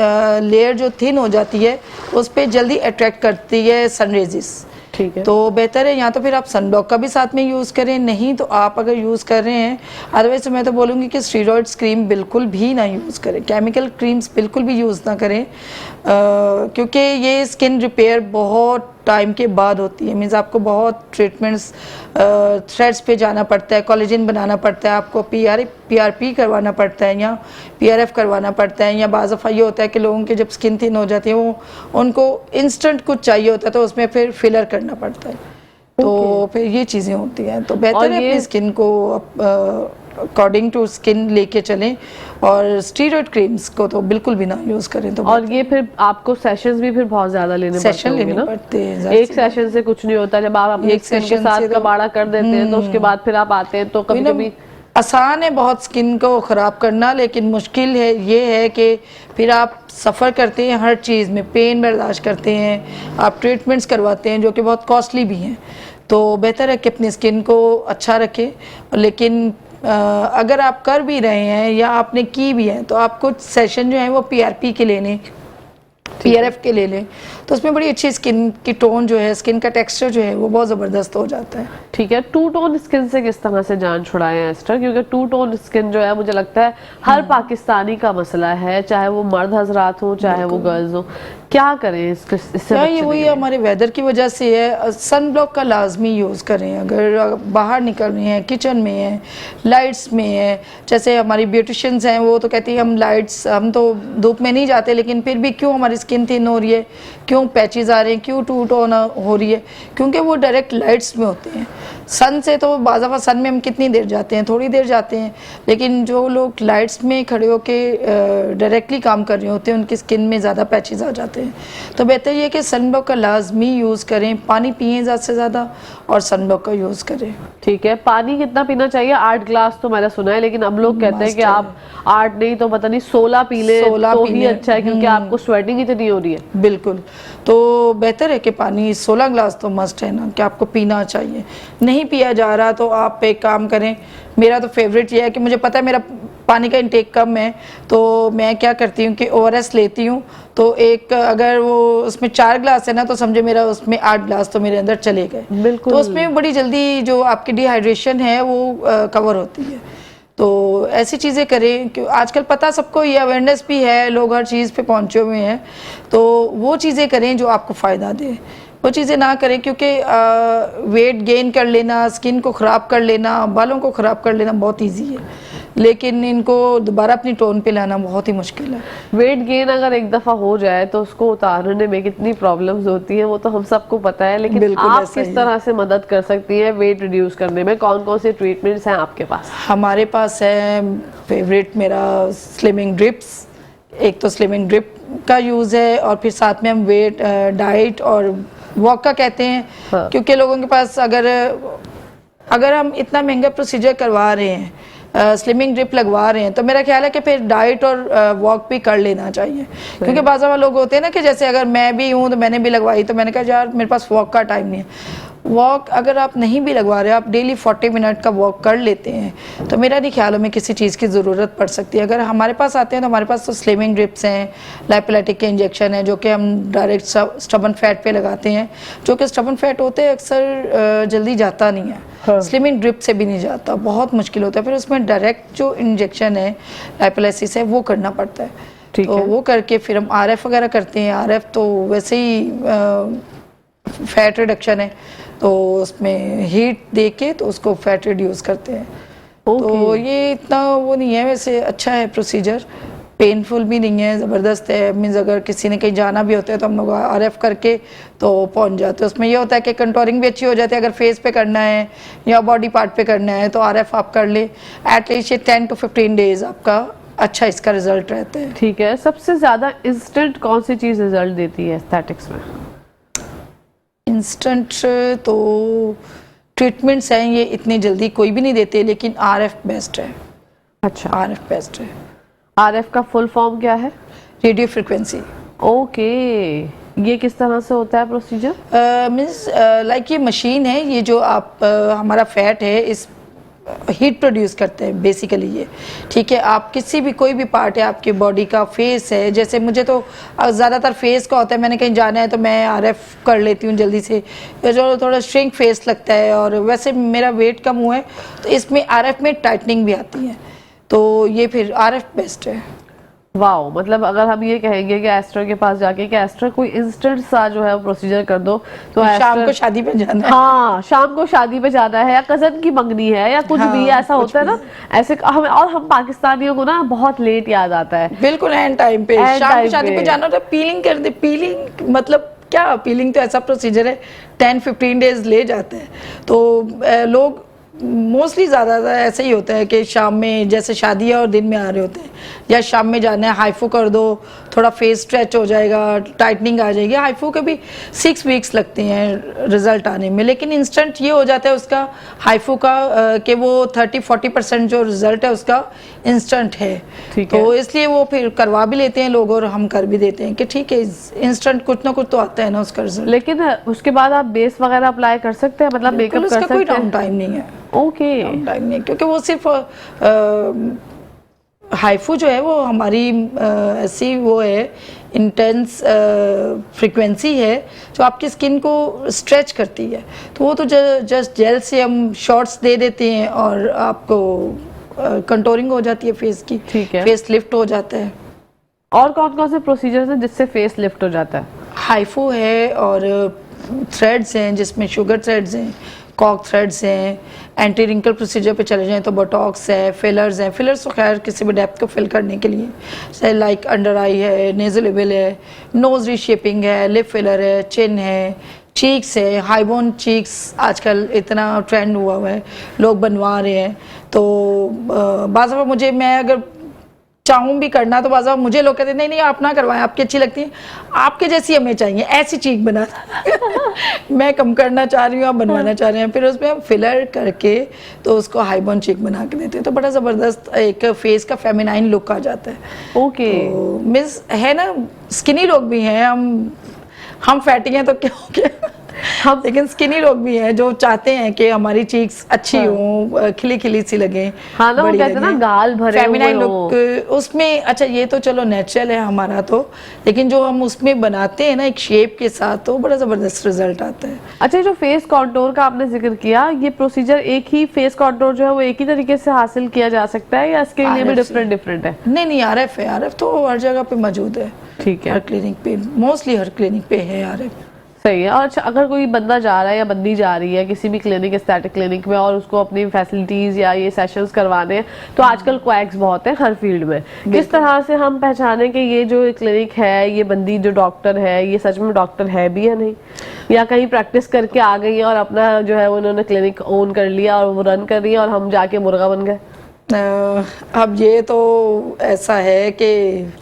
लेयर जो थिन हो जाती है उस पर जल्दी अट्रैक्ट करती है सन रेजिस। ठीक है। तो बेहतर है या तो फिर आप सनब्लॉक का भी साथ में यूज़ करें, नहीं तो आप अगर यूज़ कर रहे हैं, अदरवाइज मैं तो बोलूँगी कि स्टीरॉयड्स क्रीम बिल्कुल भी ना यूज़ करें, केमिकल क्रीम्स बिल्कुल भी यूज़ ना करें, क्योंकि ये स्किन रिपेयर बहुत टाइम के बाद होती है। मीन्स आपको बहुत ट्रीटमेंट्स, थ्रेड्स पे जाना पड़ता है, कोलेजन बनाना पड़ता है, आपको पीआरपी करवाना पड़ता है या पीआरएफ करवाना पड़ता है, या बाज़ दफ़ा ये होता है कि लोगों की जब स्किन थिन हो जाती है वो उनको इंस्टेंट कुछ चाहिए होता है तो उसमें फिर फिलर करना पड़ता है। तो फिर ये चीज़ें होती हैं, तो बेहतर है अपनी स्किन को अकॉर्डिंग टू स्किन लेके चलें, और स्टीरॉयड क्रीम्स को तो बिल्कुल भी ना यूज़ करें। तो और ये फिर आपको सेशंस भी फिर बहुत ज्यादा लेने पड़ते हैं। एक सेशन से कुछ नहीं होता, जब आप अपने स्किन के साथ कबाड़ा कर देते हैं तो उसके बाद फिर आप आते हैं तो कभी कभी आसान है बहुत स्किन को ख़राब करना, लेकिन मुश्किल है ये है कि फिर आप सफ़र करते हैं हर चीज़ में, पेन बर्दाश्त करते हैं, आप ट्रीटमेंट्स करवाते हैं जो कि बहुत कॉस्टली भी हैं। तो बेहतर है कि अपनी स्किन को अच्छा रखें, लेकिन अगर आप कर भी रहे हैं या आपने की भी है तो आप कुछ सेशन जो है वो पीआरपी के ले लें, पीआरएफ के ले लें, तो उसमें बड़ी अच्छी स्किन की टोन जो है, स्किन का टेक्सचर जो है वो बहुत ज़बरदस्त हो जाता है। ठीक है। टू टोन स्किन से किस तरह से जान छुड़ाएं एस्टर, क्योंकि टू टोन स्किन जो है मुझे लगता है हर पाकिस्तानी का मसला है, चाहे वो मर्द हजरात हो चाहे वो गर्ल्स हो, क्या करें इससे? ये वही हमारे वेदर की वजह से है। सन ब्लॉक का लाजमी यूज़ करें, अगर बाहर निकल रही हैं, किचन में हैं, लाइट्स में हैं, जैसे हमारी ब्यूटिशियंस हैं वो तो कहती हैं हम लाइट्स, हम तो धूप में नहीं जाते लेकिन फिर भी क्यों हमारी स्किन थिन हो रही है, क्यों क्यों पैचेस आ रहे हैं, क्यों टूट होना हो रही है, क्योंकि वो डायरेक्ट लाइट्स में होते हैं। सन से तो बाज़ दफ़ा सन में हम कितनी देर जाते हैं, थोड़ी देर जाते हैं, लेकिन जो लोग लाइट्स में खड़े होके डायरेक्टली काम कर रहे होते हैं उनकी स्किन में ज़्यादा पैचेस आ जाते हैं। तो बेहतर ये है कि सनब्लॉक का लाजमी यूज़ करें, पानी पिएं ज़्यादा से ज़्यादा और सनब्लॉक का यूज़ करें। ठीक है, पानी कितना पीना चाहिए? 8 ग्लास तो मैंने सुना है, लेकिन अब लोग कहते हैं कि आप 8 नहीं तो पता नहीं 16 पी लें तो ही अच्छा है, क्योंकि आपको स्वेटिंग इतनी हो रही है। बिल्कुल, तो बेहतर है कि पानी 16 ग्लास तो मस्ट है ना, कि आपको पीना चाहिए। नहीं पिया जा रहा तो आप एक काम करें, मेरा तो फेवरेट ये है कि मुझे पता है मेरा पानी का इंटेक कम है, तो मैं क्या करती हूँ कि ORS लेती हूँ, तो एक अगर वो उसमें 4 ग्लास है ना, तो समझे मेरा उसमें 8 ग्लास तो मेरे अंदर चले गए। बिल्कुल, तो उसमें बड़ी जल्दी जो आपकी डिहाइड्रेशन है वो कवर होती है। तो ऐसी चीज़ें करें कि आजकल पता सबको, ये अवेयरनेस भी है, लोग हर चीज़ पे पहुँचे हुए हैं, तो वो चीज़ें करें जो आपको फ़ायदा दे। वो चीज़ें ना करें, क्योंकि वेट गेन कर लेना, स्किन को ख़राब कर लेना, बालों को ख़राब कर लेना बहुत इजी है, लेकिन इनको दोबारा अपनी टोन पे लाना बहुत ही मुश्किल है। वेट गेन अगर एक दफा हो जाए तो उसको उतारने में कितनी प्रॉब्लम्स होती हैं वो तो हम सबको पता है, लेकिन बिल्कुल आप ऐसा किस ही तरह से मदद कर सकती हैं वेट रिड्यूस करने में? कौन कौन से ट्रीटमेंट्स हैं आपके पास? हमारे पास है फेवरेट मेरा स्लिमिंग ड्रिप्स। एक तो स्लिमिंग ड्रिप का यूज़ है, और फिर साथ में हम वेट डाइट और वॉक का कहते हैं। हाँ। क्योंकि लोगों के पास अगर हम इतना महंगा प्रोसीजर करवा रहे हैं, स्लिमिंग ड्रिप लगवा रहे हैं, तो मेरा ख्याल है कि फिर डाइट और वॉक भी कर लेना चाहिए। क्योंकि बाज़ लोग होते हैं ना कि जैसे अगर मैं भी हूँ तो मैंने भी लगवाई, तो मैंने कहा यार मेरे पास वॉक का टाइम नहीं है। वॉक अगर आप नहीं भी लगवा रहे, आप डेली 40 मिनट का वॉक कर लेते हैं, तो मेरा नहीं ख्याल में किसी चीज़ की ज़रूरत पड़ सकती है। अगर हमारे पास आते हैं तो हमारे पास तो स्लिमिंग ड्रिप्स हैं, लाइपोलाइटिक के इंजेक्शन है, जो कि हम डायरेक्ट स्टबन फैट पे लगाते हैं, जो कि स्टबन फैट होते हैं अक्सर जल्दी जाता नहीं है। हाँ। स्लिमिंग ड्रिप से भी नहीं जाता, बहुत मुश्किल होता है। फिर उसमें डायरेक्ट जो इंजेक्शन है लाइपोलाइसिस है वो करना पड़ता है। ठीक तो है। वो करके फिर हम RF वगैरह करते हैं। RF तो वैसे ही फैट रिडक्शन है, तो उसमें हीट दे के तो उसको फैट रिड्यूस करते हैं। तो ये इतना वो नहीं है, वैसे अच्छा है प्रोसीजर, पेनफुल भी नहीं है, ज़बरदस्त है। मीन्स अगर किसी ने कहीं जाना भी होता है तो हम लोग RF करके तो पहुंच जाते हैं। उसमें ये होता है कि कंटोरिंग भी अच्छी हो जाती है। अगर फेस पे करना है या बॉडी पार्ट पे करना है तो RF आप कर ले, एटलीस्ट ये 10 to 15 डेज आपका अच्छा इसका रिजल्ट रहता है। ठीक है, सबसे ज्यादा इंस्टेंट कौन सी चीज रिजल्ट देती है एस्थेटिक्स में? इंस्टेंट तो ट्रीटमेंट्स हैं, ये इतनी जल्दी कोई भी नहीं देते, लेकिन RF बेस्ट है। अच्छा, RF बेस्ट है। RF का फुल फॉर्म क्या है? Radio frequency. ओके, ये किस तरह से होता है प्रोसीजर? मीन्स लाइक ये मशीन है, ये जो आप हमारा फैट है इस हीट प्रोड्यूस करते हैं बेसिकली ये। ठीक है, आप किसी भी कोई भी पार्ट है आपकी बॉडी का, फेस है, जैसे मुझे तो ज़्यादातर फेस का होता है, मैंने कहीं जाना है तो मैं RF कर लेती हूँ जल्दी से, जो थोड़ा श्रिंक फेस लगता है। और वैसे मेरा वेट कम हुआ है तो इसमें RF में टाइटनिंग भी आती है, तो ये फिर RF बेस्ट है। वाओ, मतलब अगर हम ये कहेंगे कि एस्टर के पास जाके कि एस्टर कोई इंस्टेंट सा जो है वो प्रोसीजर कर दो, तो शाम को शादी पे जाना है। हाँ, शाम को शादी पे जाना है या कजन की मंगनी है या कुछ भी ऐसा होता है ना, ऐसे हम पाकिस्तानियों को ना बहुत लेट याद आता है। बिल्कुल एंड टाइम पे शाम को शादी पे जाना होता है, पीलिंग कर दे। पीलिंग मतलब क्या, पीलिंग तो ऐसा प्रोसीजर है 10-15 डेज ले जाते हैं। तो लोग मोस्टली ज़्यादा ऐसे ही होता है कि शाम में, जैसे शादी है और दिन में आ रहे होते हैं, या शाम में जाना है, हाइफो कर दो, थोड़ा फेस स्ट्रेच हो जाएगा, टाइटनिंग आ जाएगी। हाइफो के भी 6 वीक्स लगते हैं रिजल्ट आने में, लेकिन इंस्टेंट ये हो जाता है उसका हाइफो का कि वो 30-40% जो रिजल्ट है उसका इंस्टेंट है। तो इसलिए वो फिर करवा भी लेते हैं लोग, और हम कर भी देते हैं कि ठीक है इंस्टेंट कुछ ना कुछ तो आता है ना उसका रिजल्ट। लेकिन उसके बाद आप बेस वगैरह अप्लाई कर सकते हैं, मतलब मेकअप कर सकते हैं? कोई डाउन टाइम नहीं है। ओके, टाइम नहीं, क्योंकि वो सिर्फ हाइफू जो है वो हमारी ऐसी वो है इंटेंस फ्रीक्वेंसी है जो आपकी स्किन को स्ट्रेच करती है। तो वो तो जस्ट जेल से हम शॉट्स दे देते हैं और आपको कंटोरिंग हो जाती है फेस की। ठीक है, फेस लिफ्ट हो जाता है। और कौन कौन से प्रोसीजर्स हैं जिससे फेस लिफ्ट हो जाता है? हाइफू है और थ्रेड्स हैं जिसमें शुगर थ्रेड्स हैं, कॉक थ्रेड्स हैं, एंटी रिंकल प्रोसीजर पे चले जाएं तो बोटॉक्स है, फिलर्स हैं। फिलर्स तो खैर किसी भी डेप्थ को फिल करने के लिए, जैसे लाइक अंडर आई है, नेजल लेवल है, नोज रीशेपिंग है, लिप फिलर है, चिन है, चीक्स है, हाईबोन चीक्स आजकल इतना ट्रेंड हुआ है, लोग बनवा रहे हैं। तो बाज़ दफ़ा मुझे, मैं अगर चाहूँ भी करना तो बाज़ मुझे लोग कहते हैं नहीं नहीं आप ना करवाएं, आपकी अच्छी लगती है, आपके जैसी हमें चाहिए, ऐसी चीक बना मैं कम करना चाह रही हूँ, आप बनवाना चाह रहे हैं, फिर उसमें हम फिलर करके तो उसको हाईबोन चीक बना के देते हैं, तो बड़ा ज़बरदस्त एक फेस का फेमिनाइन लुक आ जाता है। ओके तो मिस है ना, स्किनी लोग भी हैं, हम फैटी हैं तो क्या हो गया हम, लेकिन स्किनी लोग भी हैं जो चाहते हैं कि हमारी चीक्स अच्छी हों, खिली खिली सी लगे, हाँ ना, वो कहते हैं ना गाल भरे फेमिनाइन हुए लुक उसमें। अच्छा ये तो चलो नेचुरल है हमारा तो, लेकिन जो हम उसमें बनाते हैं ना एक शेप के साथ, तो बड़ा ज़बरदस्त रिजल्ट आता है। अच्छा, जो फेस कॉन्टोर का आपने जिक्र किया, ये प्रोसीजर एक ही फेस कॉन्टोर जो है वो एक ही तरीके से हासिल किया जा सकता है या इसके लिए भी डिफरेंट है? नहीं, आरएफ है, आरएफ तो हर जगह पे मौजूद है। ठीक है, हर क्लिनिक पे, मोस्टली हर क्लिनिक पे है आरएफ। सही है। और अच्छा, अगर कोई बंदा जा रहा है या बंदी जा रही है किसी भी क्लिनिक, एस्थेटिक क्लिनिक में, और उसको अपनी फैसिलिटीज या ये सेशंस करवाने हैं, तो आजकल क्वैक्स बहुत हैं हर फील्ड में, किस तरह से हम पहचानें कि ये जो क्लिनिक है, ये बंदी जो डॉक्टर है, ये सच में डॉक्टर है भी या नहीं, या कहीं प्रैक्टिस करके आ गई है और अपना जो है उन्होंने क्लिनिक ओन कर लिया और वो रन कर रही है और हम जाके मुर्गा बन गए? अब ये तो ऐसा है कि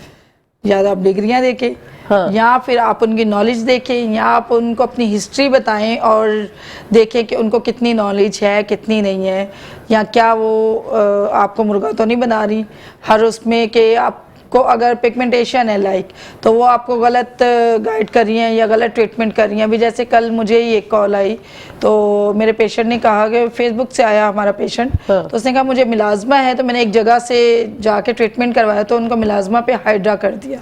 या आप डिग्रियां देखें, हाँ, या फिर आप उनकी नॉलेज देखें, या आप उनको अपनी हिस्ट्री बताएं और देखें कि उनको कितनी नॉलेज है कितनी नहीं है, या क्या वो आपको मुर्गा तो नहीं बना रही हर उसमें कि आपको अगर पिगमेंटेशन है लाइक, तो वो आपको गलत गाइड कर रही हैं या गलत ट्रीटमेंट कर रही हैं। अभी जैसे कल मुझे ही एक कॉल आई, तो मेरे पेशेंट ने कहा कि फेसबुक से आया हमारा पेशेंट, हाँ, तो उसने कहा मुझे मिलाजमा है, तो मैंने एक जगह से जाके ट्रीटमेंट करवाया तो उनको मिलाजमा पे हाइड्रा कर दिया।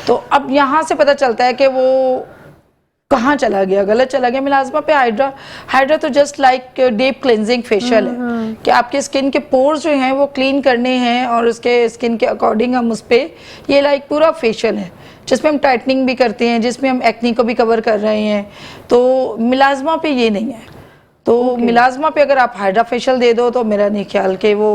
तो अब यहाँ से पता चलता है कि वो कहाँ चला गया, गलत चला गया। मिलाजमा पे हाइड्रा तो just like deep cleansing facial है कि आपके स्किन के पोर्स जो हैं वो क्लीन करने हैं और उसके स्किन के अकॉर्डिंग हम उस पर, ये लाइक पूरा फेशियल है जिसमें हम टाइटनिंग भी करते हैं, जिसमें हम एक्नी को भी कवर कर रहे हैं। तो मिलाजमा पे ये नहीं है। तो मिलाजमा पे अगर आप हाइड्रा फेशियल दे दो तो मेरा नहीं ख्याल कि वो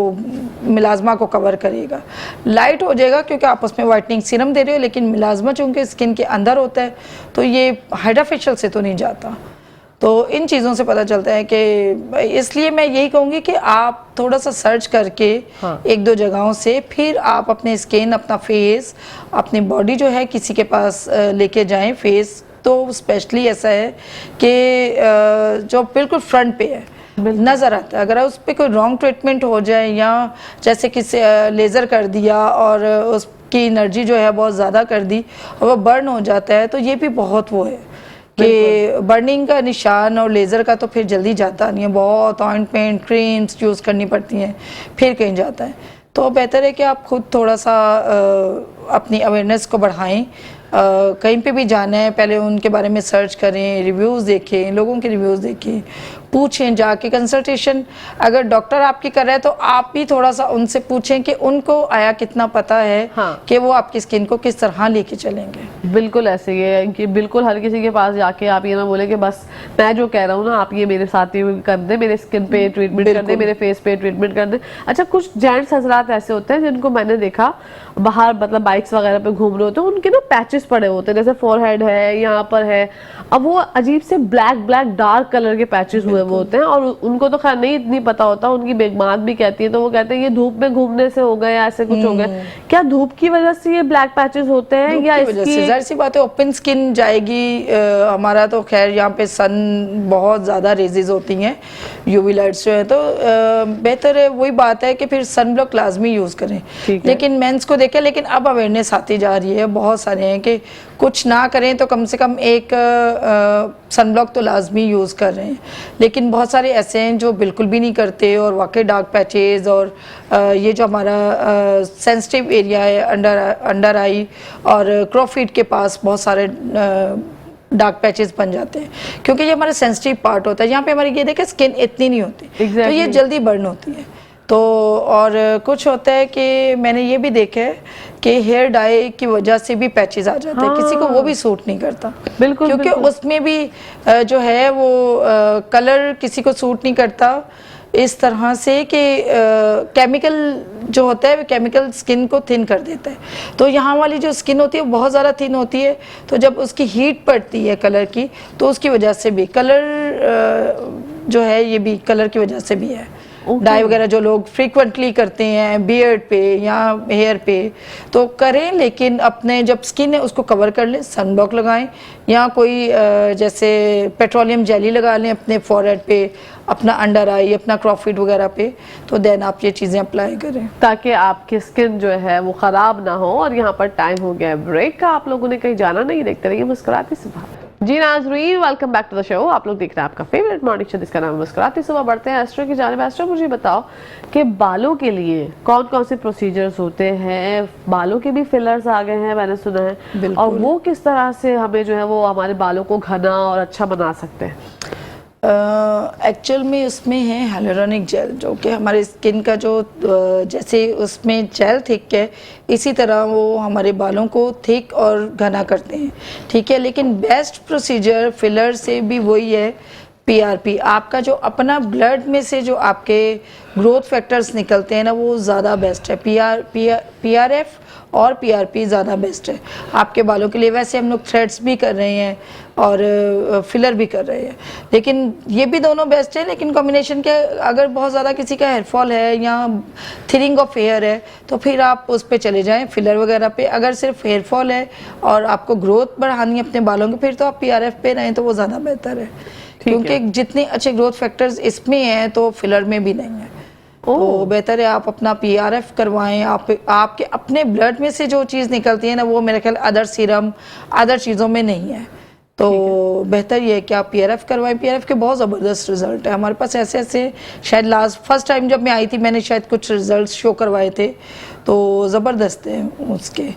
मिलाजमा को कवर करेगा, लाइट हो जाएगा क्योंकि आप उसमें वाइटनिंग सीरम दे रहे हो, लेकिन मिलाजमा चूँकि स्किन के अंदर होता है तो ये हाइड्रा फेशियल से तो नहीं जाता। तो इन चीज़ों से पता चलता है कि, इसलिए मैं यही कहूँगी कि आप थोड़ा सा सर्च करके, हाँ, एक दो जगहों से फिर आप अपने स्किन, अपना फेस, अपनी बॉडी जो है किसी के पास लेके जाएं। फेस तो स्पेशली ऐसा है कि जो बिल्कुल फ्रंट पे है नज़र आता है, अगर उस पर कोई रॉन्ग ट्रीटमेंट हो जाए या जैसे किसी लेज़र कर दिया और उसकी एनर्जी जो है बहुत ज़्यादा कर दी और वो बर्न हो जाता है, तो ये भी बहुत वो है कि बर्निंग का निशान, और लेज़र का तो फिर जल्दी जाता नहीं है, बहुत ऑइंटमेंट क्रीम्स यूज़ करनी पड़ती हैं फिर कहीं जाता है। तो बेहतर है कि आप खुद थोड़ा सा अपनी अवेयरनेस को बढ़ाएं। कहीं पे भी जाना है पहले उनके बारे में सर्च करें, रिव्यूज़ देखें, लोगों के रिव्यूज़ देखें, पूछें जाके कंसल्टेशन। अगर डॉक्टर आपकी कर रहा है तो आप भी थोड़ा सा उनसे पूछें कि उनको आया कितना पता है, हाँ, कि वो आपकी स्किन को किस तरह लेके चलेंगे। बिल्कुल ऐसे ही है कि बिल्कुल हर किसी के पास जाके आप ये ना बोले कि बस मैं जो कह रहा हूँ ना आप ये मेरे साथ ही कर दे, मेरे स्किन पे ट्रीटमेंट कर दे, मेरे फेस पे ट्रीटमेंट कर दे। अच्छा, कुछ जेंट्स हजरात ऐसे होते हैं जिनको मैंने देखा बाहर, मतलब बाइक्स वगैरह पे घूम रहे होते हैं, उनके ना पैचेस पड़े होते हैं, जैसे फोरहेड है, यहाँ पर है, अब वो अजीब से ब्लैक डार्क कलर के पैचेस हुए वो होते हैं, और उनको तो खैर नहीं इतनी पता होता। उनकी बेगमात भी कहती है, तो वो कहते हैं ये धूप में घूमने से हो गए, ऐसे कुछ हो गए। क्या धूप की वजह से ये ब्लैक पैचेस होते हैं या इसकी? जाहिर सी बात है, ओपन स्किन जाएगी। हमारा तो खैर यहाँ पे सन बहुत ज़्यादा रेजेस होती हैं, यूवी लाइट्स जो है, तो बेहतर है, वही बात है कि फिर सन ब्लॉक लाजमी यूज़ करें। लेकिन मेंस को देखें, लेकिन अब अवेयरनेस आती जा रही है, बहुत सारे हैं कि कुछ ना करें तो कम से कम एक सन ब्लॉक तो लाजमी यूज़ कर रहे हैं। लेकिन बहुत सारे ऐसे हैं जो बिल्कुल भी नहीं करते, और वाकई डार्क पैचेस और ये जो हमारा सेंसिटिव एरिया है अंडर आई और क्रोफिट के पास बहुत सारे डार्क पैचेस बन जाते हैं, क्योंकि ये हमारा सेंसिटिव पार्ट होता है। यहाँ पे हमारी ये देखें स्किन इतनी नहीं होती, तो ये जल्दी बर्न होती है। तो और कुछ होता है कि मैंने ये भी देखा है कि हेयर डाई की वजह से भी पैचेस आ जाते हैं, किसी को वो भी सूट नहीं करता। बिल्कुल, क्योंकि बिल्कुल। उसमें भी जो है वो कलर किसी को सूट नहीं करता इस तरह से कि केमिकल जो होता है वो केमिकल स्किन को थिन कर देता है। तो यहाँ वाली जो स्किन होती है वो बहुत ज़्यादा थिन होती है, तो जब उसकी हीट पड़ती है कलर की तो उसकी वजह से भी कलर जो है ये भी कलर की वजह से भी है। डाई वगैरह जो लोग फ्रीक्वेंटली करते हैं बियर्ड पे या हेयर पे तो करें, लेकिन अपने जब स्किन है उसको कवर कर लें, सनब्लॉक लगाएं या कोई जैसे पेट्रोलियम जेली लगा लें अपने फॉरहेड पे, अपना अंडर आई, अपना क्रॉफिट वगैरह पे, तो देन आप ये चीज़ें अप्लाई करें ताकि आपकी स्किन जो है वो ख़राब ना हो। और यहाँ पर टाइम हो गया है ब्रेक का, आप लोगों ने कहीं जाना नहीं, देखते रहिए मुस्कुराती सुबह। जी नाज़रीन, welcome back to the show. आप लोग देख रहे हैं आपका फेवरेट मॉर्निंग शो जिसका नाम है मुस्कुराती सुबह। बढ़ते हैं एस्ट्रो की जानिब। एस्ट्रो, मुझे बताओ कि बालों के लिए कौन कौन से प्रोसीजर्स होते हैं? बालों के भी फिलर्स आ गए हैं मैंने सुना है, और वो किस तरह से हमें जो है वो हमारे बालों को घना और अच्छा बना सकते हैं? एक्चुअल में उसमें है हाइलुरोनिक जेल, जो कि हमारे स्किन का जो जैसे उसमें जेल थिक है इसी तरह वो हमारे बालों को थिक और घना करते हैं, ठीक है। लेकिन बेस्ट प्रोसीजर फिलर से भी वही है पीआरपी। आपका जो अपना ब्लड में से जो आपके ग्रोथ फैक्टर्स निकलते हैं ना वो ज़्यादा बेस्ट है। पीआरएफ और पीआरपी ज़्यादा बेस्ट है आपके बालों के लिए। वैसे हम लोग थ्रेड्स भी कर रहे हैं और फिलर भी कर रहे हैं, लेकिन ये भी दोनों बेस्ट है। लेकिन कॉम्बिनेशन के अगर बहुत ज़्यादा किसी का हेयरफॉल है या थिनिंग ऑफ हेयर है तो फिर आप उस पर चले जाएं फिलर वगैरह पे। अगर सिर्फ हेयरफॉल है और आपको ग्रोथ बढ़ानी है अपने बालों की, फिर तो आप पीआरएफ पे रहें तो वो ज़्यादा बेहतर है, क्योंकि जितने अच्छे ग्रोथ फैक्टर्स इसमें हैं तो फिलर में भी नहीं है। तो बेहतर है आप अपना पीआरएफ करवाएं। आपके अपने ब्लड में से जो चीज़ निकलती है ना वो मेरे ख्याल अदर सीरम अदर चीज़ों में नहीं है, तो बेहतर ये है कि आप पीआरएफ करवाएं। पीआरएफ के बहुत ज़बरदस्त रिजल्ट है हमारे पास। ऐसे शायद फर्स्ट टाइम जब मैं आई थी मैंने शायद कुछ रिजल्ट शो करवाए थे, तो ज़बरदस्त है उसके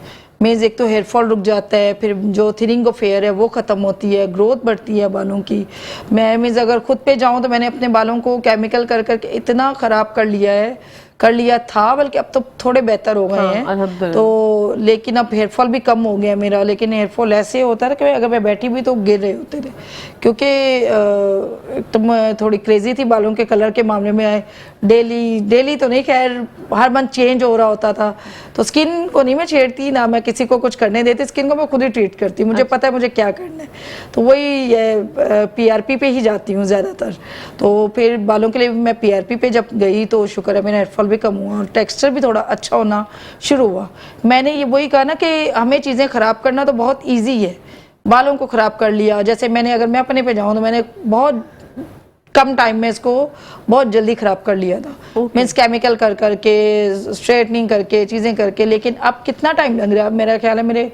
मीन्स। एक तो हेयरफॉल रुक जाता है, फिर जो थिनिंग ऑफ हेयर है वो ख़त्म होती है, ग्रोथ बढ़ती है बालों की। मैं मीन्स अगर खुद पे जाऊँ तो मैंने अपने बालों को केमिकल कर करके इतना ख़राब कर लिया था, बल्कि अब तो थोड़े बेहतर हो गए हैं। तो लेकिन अब हेयरफॉल भी कम हो गया मेरा। लेकिन हेयरफॉल ऐसे होता है कि अगर मैं बैठी भी तो गिर रहे होते थे, क्योंकि तो मैं थोड़ी क्रेजी थी बालों के कलर के मामले में। डेली तो नहीं, खैर हर मंथ चेंज हो रहा होता था, तो स्किन को नहीं मैं छेड़ती ना मैं किसी को कुछ करने देती, स्किन को मैं खुद ही ट्रीट करती। मुझे पता है मुझे क्या करना है, तो वही पीआरपी पे ही जाती हूँ ज़्यादातर। तो फिर बालों के लिए मैं पीआरपी पे जब गई तो शुक्र है मेरा हेयरफॉल भी कम हुआ और टेक्सचर भी थोड़ा अच्छा होना शुरू हुआ। मैंने ये वही कहा ना कि हमें चीज़ें ख़राब करना तो बहुत ईजी है, बालों को ख़राब कर लिया। जैसे मैंने अगर मैं अपने पे जाऊँ तो मैंने बहुत कम टाइम में इसको बहुत जल्दी ख़राब कर लिया था। मीन्स केमिकल कर करके स्ट्रेटनिंग करके चीज़ें करके। लेकिन अब कितना टाइम लग रहा है, मेरा ख्याल है मेरे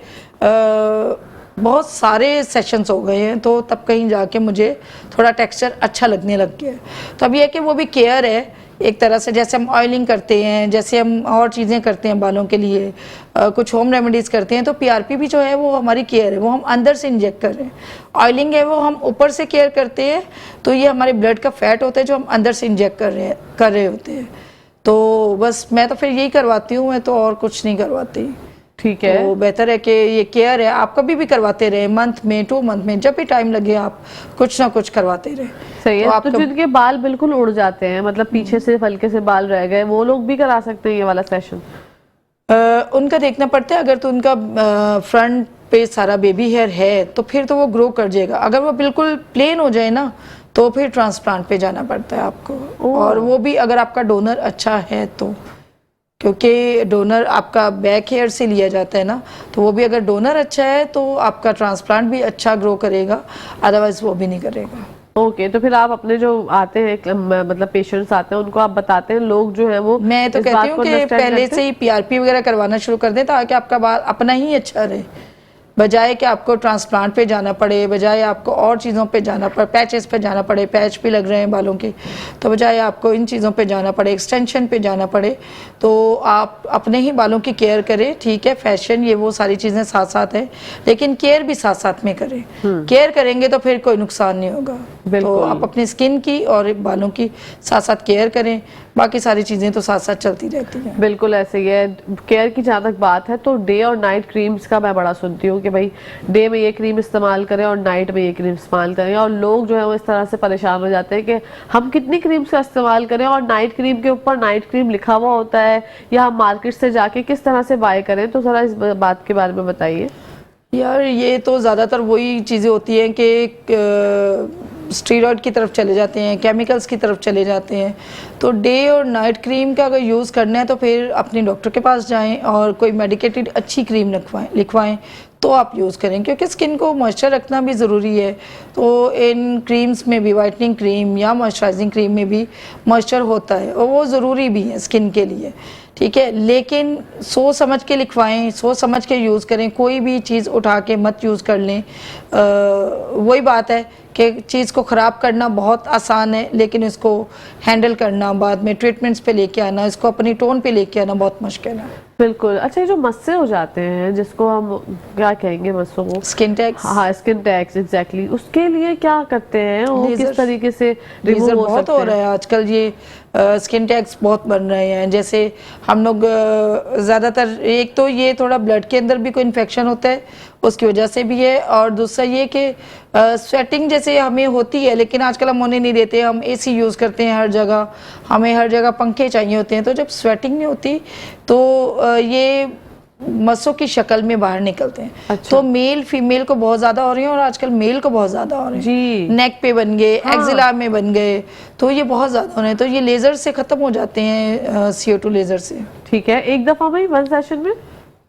बहुत सारे सेशंस हो गए हैं, तो तब कहीं जाके मुझे थोड़ा टेक्सचर अच्छा लगने लग गया है। तो अब ये है कि वो भी केयर है एक तरह से, जैसे हम ऑयलिंग करते हैं, जैसे हम और चीज़ें करते हैं बालों के लिए, कुछ होम रेमेडीज़ करते हैं, तो पीआरपी भी जो है वो हमारी केयर है, वो हम अंदर से इंजेक्ट कर रहे हैं। ऑयलिंग है वो हम ऊपर से केयर करते हैं, तो ये हमारे ब्लड का फैट होता है जो हम अंदर से इंजेक्ट कर रहे होते हैं। तो बस मैं तो फिर यही करवाती हूँ, मैं तो और कुछ नहीं करवाती। ठीक है, तो बेहतर है कि ये केयर है, आप कभी भी करवाते रहे, मंथ में 2 मंथ में जब भी टाइम लगे आप कुछ ना कुछ करवाते रहे। सही है। तो जिनके बाल बिल्कुल उड़ जाते हैं, मतलब पीछे से हल्के से बाल रह गए, वो लोग भी करा सकते हैं ये वाला सेशन? उनका देखना पड़ता है। अगर तो उनका फ्रंट पे सारा बेबी हेयर है तो फिर तो वो ग्रो कर जाएगा। अगर वो बिल्कुल प्लेन हो जाए ना तो फिर ट्रांसप्लांट पे जाना पड़ता है आपको, और वो भी अगर आपका डोनर अच्छा है तो, क्योंकि डोनर आपका बैक हेयर से लिया जाता है ना, तो वो भी अगर डोनर अच्छा है तो आपका ट्रांसप्लांट भी अच्छा ग्रो करेगा, अदरवाइज वो भी नहीं करेगा। ओके, तो फिर आप अपने जो आते हैं मतलब पेशेंट्स आते हैं उनको आप बताते हैं, लोग जो है वो मैं तो कहती हूँ कि पहले से ही पीआरपी वगैरह करवाना शुरू कर दें ताकि आपका बाल अपना ही अच्छा रहे, बजाय कि आपको ट्रांसप्लांट पे जाना पड़े, बजाय आपको और चीज़ों पे जाना पड़े, पैचेस पे जाना पड़े, पैच भी लग रहे हैं बालों के, तो बजाय आपको इन चीज़ों पे जाना पड़े, एक्सटेंशन पे जाना पड़े, तो आप अपने ही बालों की केयर करें। ठीक है, फैशन ये वो सारी चीज़ें साथ साथ है, लेकिन केयर भी साथ साथ में करें। केयर करेंगे तो फिर कोई नुकसान नहीं होगा। तो बिल्कुल। आप अपनी स्किन की और बालों की साथ साथ केयर करें, बाकी सारी चीज़ें तो साथ साथ चलती रहती हैं। बिल्कुल ऐसे ही है। केयर की जहाँ तक बात है तो डे और नाइट क्रीम्स का मैं बड़ा सुनती हूँ कि भाई डे में ये क्रीम इस्तेमाल करें और नाइट में ये क्रीम इस्तेमाल करें, और लोग जो है वो इस तरह से परेशान हो जाते हैं कि हम कितनी क्रीम्स का इस्तेमाल करें, और नाइट क्रीम के ऊपर नाइट क्रीम लिखा हुआ होता है, या हम मार्केट से जाके किस तरह से बाय करें, तो ज़रा इस बात के बारे में बताइए। यार ये तो ज़्यादातर वही चीज़ें होती हैं कि स्टीरॉयड की तरफ चले जाते हैं, केमिकल्स की तरफ चले जाते हैं। तो डे और नाइट क्रीम का अगर यूज़ करना है तो फिर अपने डॉक्टर के पास जाएं और कोई मेडिकेटेड अच्छी क्रीम लिखवाएं तो आप यूज़ करें, क्योंकि स्किन को मॉइस्चर रखना भी ज़रूरी है। तो इन क्रीम्स में भी, वाइटनिंग क्रीम या मॉइस्चराइजिंग क्रीम में भी मॉइस्चर होता है और वो ज़रूरी भी है स्किन के लिए, ठीक है। लेकिन सोच समझ के लिखवाएं, सोच समझ के यूज़ करें, कोई भी चीज़ उठा के मत यूज़ कर लें। वही बात है कि चीज़ को ख़राब करना बहुत आसान है, लेकिन इसको हैंडल करना, बाद में ट्रीटमेंट्स पे लेके आना, इसको अपनी टोन पे लेके आना बहुत मुश्किल है। बिल्कुल। अच्छा, ये जो मस्से हो जाते हैं, जिसको हम क्या कहेंगे मस्सों को, स्किन टैक्स, हाँ स्किन टैक्स, एग्जैक्टली, उसके लिए क्या करते हैं, वो लेजर। किस तरीके से रिमूव लेजर हो बहुत सकते हो हैं? रहा है आजकल, ये स्किन टैक्स बहुत बन रहे हैं। जैसे हम लोग ज़्यादातर, एक तो ये थोड़ा ब्लड के अंदर भी कोई इन्फेक्शन होता है उसकी वजह से भी है, और दूसरा ये कि स्वेटिंग जैसे हमें होती है, लेकिन आजकल हम होने नहीं देते, हम एसी यूज़ करते हैं हर जगह, हमें हर जगह पंखे चाहिए होते हैं। तो जब स्वेटिंग नहीं होती तो ये मस्सों की शक्ल में बाहर निकलते हैं। अच्छा। तो मेल फीमेल को बहुत ज़्यादा हो रही है, और आजकल मेल को बहुत ज़्यादा हो रहे हैं जी। नेक पे बन गए, हाँ। एक्जिला में बन गए, तो ये बहुत ज़्यादा हो रहे हैं। तो ये लेज़र से ख़त्म हो जाते हैं, CO2 लेज़र से। ठीक है, एक दफा में, वन सेशन में?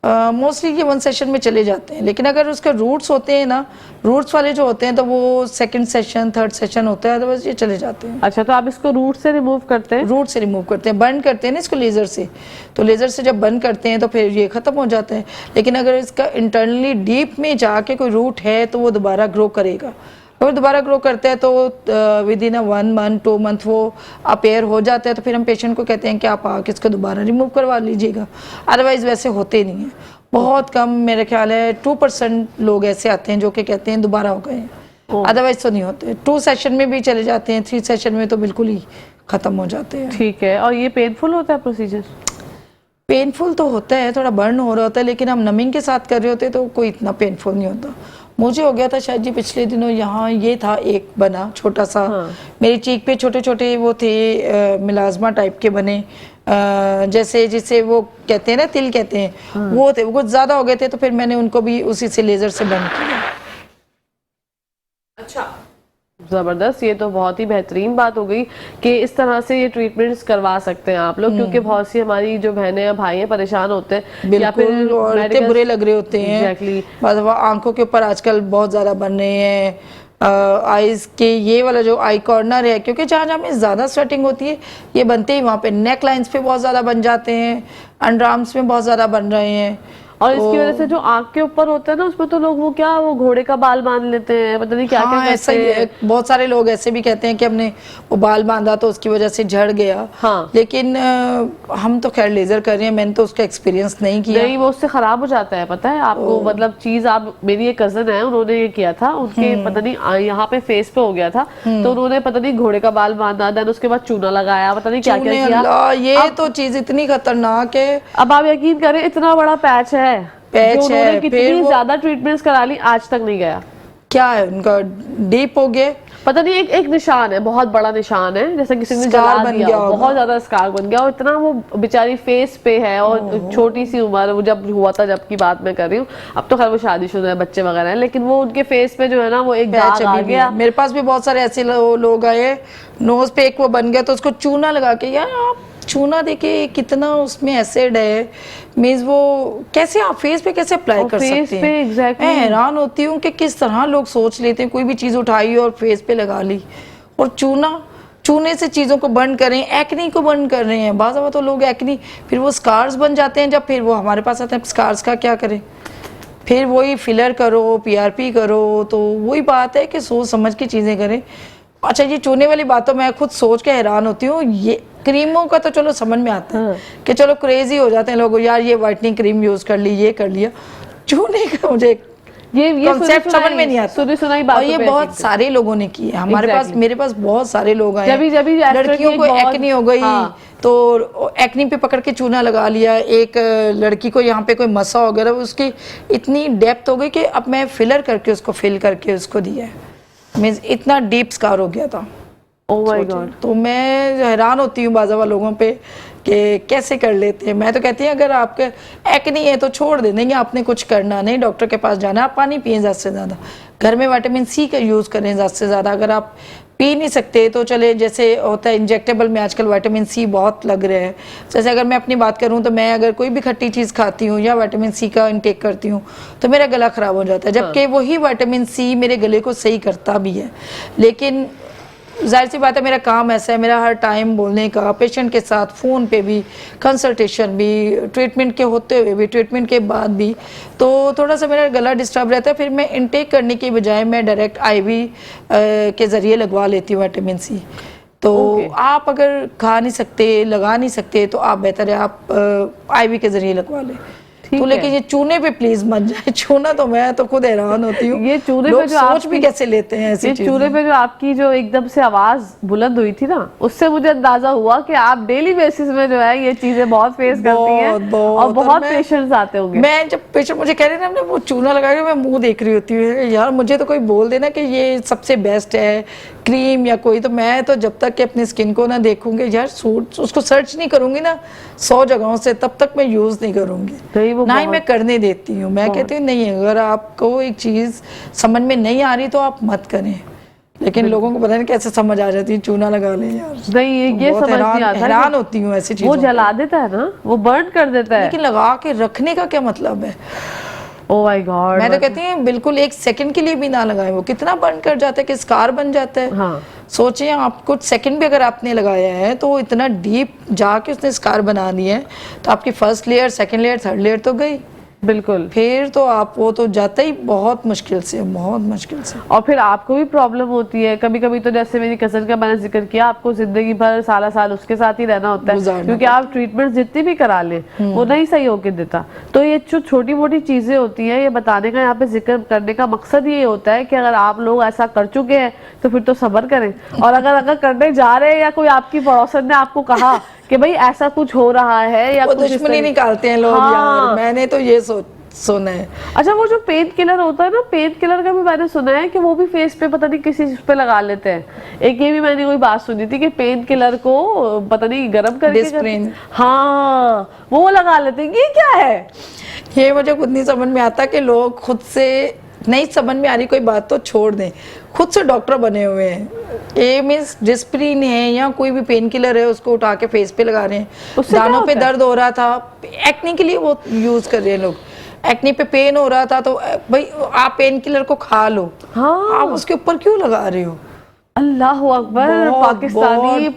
मोस्टली ये वन सेशन में चले जाते हैं, लेकिन अगर उसके रूट्स होते हैं ना, रूट्स वाले जो होते हैं, तो वो सेकंड सेशन, थर्ड सेशन होता है, अदरवाइज ये चले जाते हैं। अच्छा, तो आप इसको रूट से रिमूव करते हैं? रूट से रिमूव करते हैं, बर्न करते हैं ना इसको लेज़र से, तो लेज़र से जब बर्न करते हैं तो फिर ये ख़त्म हो जाता है। लेकिन अगर इसका इंटरनली डीप में जाके कोई रूट है तो वो दोबारा ग्रो करेगा। अगर दोबारा ग्रो करता है तो विद इन 1 मंथ 2 मंथ वो अपेयर हो जाता है, तो फिर हम पेशेंट को कहते हैं कि आप आके इसको दोबारा रिमूव करवा लीजिएगा। अदरवाइज़ वैसे होते नहीं हैं, बहुत कम, मेरे ख्याल है 2% लोग ऐसे आते हैं जो कि कहते हैं दोबारा हो गए हैं, अदरवाइज तो नहीं होते। 2 सेशन में भी चले जाते हैं, 3 सेशन में तो बिल्कुल ही ख़त्म हो जाते हैं। ठीक है, और ये पेनफुल होता है प्रोसीजर? पेनफुल तो होता है, थोड़ा बर्न हो रहा होता है, लेकिन हम नमिंग के साथ कर रहे होते तो कोई इतना पेनफुल नहीं होता। मुझे हो गया था शायद जी पिछले दिनों, यहाँ ये था एक बना छोटा सा, हाँ। मेरी चीक पे छोटे छोटे वो थे मिलाजमा टाइप के बने, जैसे जिसे वो कहते हैं ना, तिल कहते हैं, हाँ। वो थे, वो कुछ ज़्यादा हो गए थे, तो फिर मैंने उनको भी उसी से लेज़र से बंद किया। अच्छा, जबरदस्त। ये तो बहुत ही बेहतरीन बात हो गई कि इस तरह से ये ट्रीटमेंट्स करवा सकते हैं आप लोग, क्योंकि बहुत सी हमारी जो बहनें या भाई हैं परेशान होते हैं, या फिर बिल्कुल, और इतने medical- बुरे लग रहे होते हैं। Exactly। बाद में आंखों के ऊपर आजकल बहुत ज़्यादा बन रहे हैं, आईज के ये वाला जो आई कॉर्नर है, क्योंकि जहाँ जहाँ में ज़्यादा स्वेटिंग होती है ये बनते ही वहाँ पे, नेक लाइंस पे बहुत ज़्यादा बन जाते हैं, अंडर आर्म्स में बहुत ज़्यादा बन रहे हैं। और इसकी वजह से जो आंख के ऊपर होता है ना, उसमें तो लोग वो घोड़े का बाल बांध लेते हैं, पता नहीं क्या क्या हाँ, ऐसा कहते ही हैं। है। बहुत सारे लोग ऐसे भी कहते हैं कि हमने वो बाल बांधा तो उसकी वजह से झड़ गया। हाँ। लेकिन हम तो खैर लेजर कर रहे हैं, मैंने तो उसका एक्सपीरियंस नहीं किया। नहीं, वो उससे खराब हो जाता है, पता है आपको। मतलब चीज, आप, मेरी एक कजन है, उन्होंने ये किया था, उनके पता नहीं यहाँ पे फेस पे हो गया था, तो उन्होंने पता नहीं घोड़े का बाल बांधा, देन उसके बाद चूना लगाया, पता नहीं क्या क्या चूने, किया। अल्लाह, ये तो चीज इतनी खतरनाक है। अब आप यकीन करें, इतना बड़ा पैच है, पैच जो उन्होंने है, कितनी फिर वो- ज्यादा ट्रीटमेंट्स करा ली, आज तक नहीं गया। क्या है उनका, डीप हो गया, पता नहीं, एक निशान है, बहुत बड़ा निशान है, जैसे किसी ने Scar जला बन दिया गया हो, होगा। बहुत ज्यादा स्कार बन गया, और इतना वो बेचारी फेस पे है, और छोटी सी उम्र, वो जब हुआ था, जब की बात मैं कर रही हूँ, अब तो खैर वो शादीशुदा है, बच्चे वगैरह हैं, लेकिन वो उनके फेस पे जो है ना, वो एक पैच दाग आ अभी भी गया। है। मेरे पास भी बहुत सारे ऐसे लोग आए, नोज पे एक वो बन गया तो उसको चूना लगा के, यार आप चूना देके कितना उसमें एसिड है, मीन्स वो कैसे आप फेस पे कैसे अप्लाई और कर फेस सकते पे हैं। exactly। मैं हैरान होती हूँ कि किस तरह लोग सोच लेते हैं, कोई भी चीज़ उठाई और फेस पे लगा ली, और चूने से चीज़ों को बर्न कर रहे हैं, एक्नी को बर्न कर रहे हैं। बाज़ तो लोग एक्नी, फिर वो स्कार्स बन जाते हैं, जब फिर वो हमारे पास आते हैं, स्कार्स का क्या करें, फिर वही फिलर करो, PRP करो। तो वही बात है कि सोच समझ के चीज़ें करें। अच्छा, ये चूने वाली बात तो मैं खुद सोच के हैरान होती हूँ। ये क्रीमों का तो चलो समझ में आता है कि चलो क्रेजी हो जाते हैं लोग, यार ये वाइटनिंग क्रीम यूज़ कर ली, ये कर लिया। चूने का मुझे ये कॉन्सेप्ट समझ में नहीं आता। सुनी सुनाई और बातों ये पे बहुत यकीन सारे लोगों ने की है हमारे पास, Exactly. मेरे पास बहुत सारे लोग आए जब लड़कियों को एक्ने हो गई तो एक्ने पे पकड़ के चूना लगा लिया, एक लड़की को यहाँ पे कोई मसा हो गया, उसकी इतनी डेप्थ हो गई कि अब मैं फिलर करके उसको फिल करके उसको दिया, मीन्स इतना डीप स्कार हो गया था। Oh my God. तो मैं हैरान होती हूँ बाज़ा लोगों पे कि कैसे कर लेते हैं। मैं तो कहती हूँ अगर आपके एक्ने है तो छोड़ देंगे, आपने कुछ करना नहीं, डॉक्टर के पास जाना, आप पानी पिए ज़्यादा से ज़्यादा, घर में विटामिन सी का यूज़ करें ज़्यादा से ज़्यादा। अगर आप पी नहीं सकते तो चले, जैसे होता है इंजेक्टेबल में आजकल विटामिन सी बहुत लग रहे हैं। जैसे अगर मैं अपनी बात करूं तो मैं अगर कोई भी खट्टी चीज़ खाती हूं या विटामिन सी का इंटेक करती हूं तो मेरा गला ख़राब हो जाता है, जबकि वही विटामिन सी मेरे गले को सही करता भी है। लेकिन जाहिर सी बात है मेरा काम ऐसा है, मेरा हर टाइम बोलने का, पेशेंट के साथ फ़ोन पे भी, कंसल्टेशन भी, ट्रीटमेंट के होते हुए भी, ट्रीटमेंट के बाद भी, तो थोड़ा सा मेरा गला डिस्टर्ब रहता है। फिर मैं इनटेक करने की बजाय मैं डायरेक्ट आईवी के ज़रिए लगवा लेती हूँ विटामिन सी। तो आप अगर खा नहीं सकते, लगा नहीं सकते, तो आप बेहतर है आप आईवी के ज़रिए लगवा लें। तो लेकिन ये चूने पे प्लीज मत जाए, चूना तो मैं तो खुद हैरान होती हूँ, ये चूने लोग पे जो सोच भी कैसे लेते हैं ऐसी ये चीजें। चूने पे जो आपकी जो एकदम से आवाज बुलंद हुई थी ना, उससे मुझे अंदाजा हुआ कि आप डेली बेसिस में जो है ये चीजें बहुत फेस करती हैं और बहुत पेशेंट्स आते होंगे। मैं जब पेशेंट मुझे कह रहे हैं ना वो चूना लगा के, मैं मुंह देख रही होती हूँ यार, मुझे तो कोई बोल देना कि ये सबसे बेस्ट है क्रीम या कोई, तो मैं तो जब तक कि अपनी स्किन को ना देखूंगी यार, सूट उसको सर्च नहीं करूंगी ना 100 जगहों से, तब तक मैं यूज नहीं करूंगी, ना ही मैं करने देती हूँ। मैं कहती हूँ नहीं, अगर आपको एक चीज समझ में नहीं आ रही तो आप मत करें। लेकिन लोगों को पता नहीं कैसे समझ आ जाती है, चूना लगा ले यार, नहीं ये समझ नहीं आता, हैरान होती हूँ ऐसी चीजों। वो जला देता है ना, वो बर्न कर देता है, लेकिन लगा के रखने का क्या मतलब है? Oh my God. मैं तो कहती हूँ बिल्कुल 1 सेकंड के लिए भी ना लगाएं, वो कितना बर्न कर जाता है कि स्कार बन जाता है। हाँ। सोचिए आप कुछ सेकंड भी अगर आपने लगाया है तो इतना डीप जाके उसने स्कार बना दिया है, तो आपकी first layer, second layer, third layer तो गई, बिल्कुल। फिर तो आप वो तो जाता ही बहुत मुश्किल से, बहुत मुश्किल से। और फिर आपको भी प्रॉब्लम होती है कभी कभी। तो जैसे मेरी कजन का मैंने जिक्र किया, आपको जिंदगी भर साला साल उसके साथ ही रहना होता है, क्योंकि आप ट्रीटमेंट जितनी भी करा लें वो नहीं सही होके देता। तो ये जो छोटी मोटी चीजें होती हैं, ये बताने का यहाँ पे जिक्र करने का मकसद ये होता है कि अगर आप लोग ऐसा कर चुके हैं तो फिर तो सब्र करें, और अगर करने जा रहे हैं या कोई आपकी पड़ोसन ने आपको कहा कि भाई ऐसा कुछ हो रहा है या वो कुछ दुश्मनी निकालते हैं लोग। हाँ। यार मैंने तो ये सुना है। अच्छा, वो जो पेन किलर होता है ना, पेन किलर का भी मैंने सुना है कि वो भी फेस पे पता नहीं किसी चीज पे लगा लेते हैं। एक ये भी मैंने कोई बात सुनी थी कि पेन किलर को पता नहीं गर्म करके, हाँ वो लगा लेते हैं। ये क्या है? ये मुझे खुद नहीं समझ में आता कि लोग खुद से नहीं समझ में आ रही कोई बात तो छोड़ दें, खुद से डॉक्टर बने हुए हैं। ये मीन्स डिस्प्रिन है या कोई भी पेन किलर है उसको उठा के फेस पे लगा रहे हैं, दानों पे दर्द हो रहा था, एक्ने के लिए वो यूज कर रहे हैं लोग, एक्ने पे पेन हो रहा था तो भाई आप पेन किलर को खा लो, हाँ। आप उसके ऊपर क्यों लगा रहे हो? अल्लाह अकबर।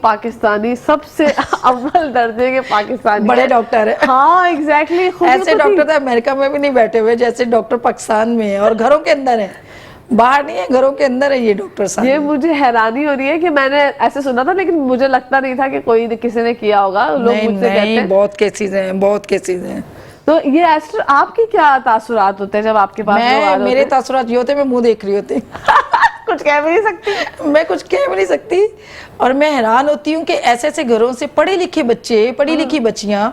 पाकिस्तानी सबसे अव्वल दर्जे के पाकिस्तानी बड़े डॉक्टर है। हाँ एग्जैक्टली। ऐसे डॉक्टर तो अमेरिका में भी नहीं बैठे हुए जैसे डॉक्टर पाकिस्तान में है, और घरों के अंदर है, बाहर नहीं है, घरों के अंदर है ये डॉक्टर साहब। ये मुझे हैरानी हो रही है कि मैंने ऐसे सुना था, लेकिन मुझे लगता नहीं था कि कोई किसी ने किया होगा। लोग मुझसे कहते हैं बहुत केसेस हैं, बहुत केसेस हैं। तो ये एस्टर आपकी क्या तासुरात होते हैं जब आपके पास? मेरे तासुरात ये होते, मैं मुंह देख रही होती कुछ कह भी नहीं सकती, मैं कुछ कह भी नहीं सकती। और मैं हैरान होती हूँ कि ऐसे ऐसे घरों से पढ़े लिखे बच्चे, पढ़ी लिखी बच्चियां,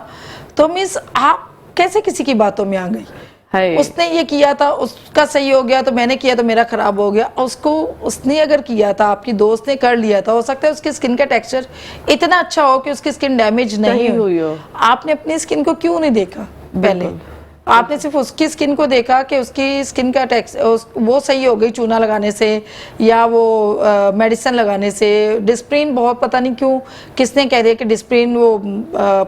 तो मीन्स आप कैसे किसी की बातों में आ गई? उसने ये किया था, उसका सही हो गया, तो मैंने किया तो मेरा खराब हो गया। उसको उसने अगर किया था, आपकी दोस्त ने कर लिया था, हो सकता है उसकी स्किन का टेक्सचर इतना अच्छा हो कि उसकी स्किन डैमेज नहीं हुई हो। आपने अपनी स्किन को क्यों नहीं देखा पहले? आपने सिर्फ उसकी स्किन को देखा कि उसकी स्किन का वो सही हो गई चूना लगाने से या वो मेडिसिन लगाने से। डिस्प्रिन बहुत पता नहीं क्यों किसने कह दिया कि डिस्प्रिन वो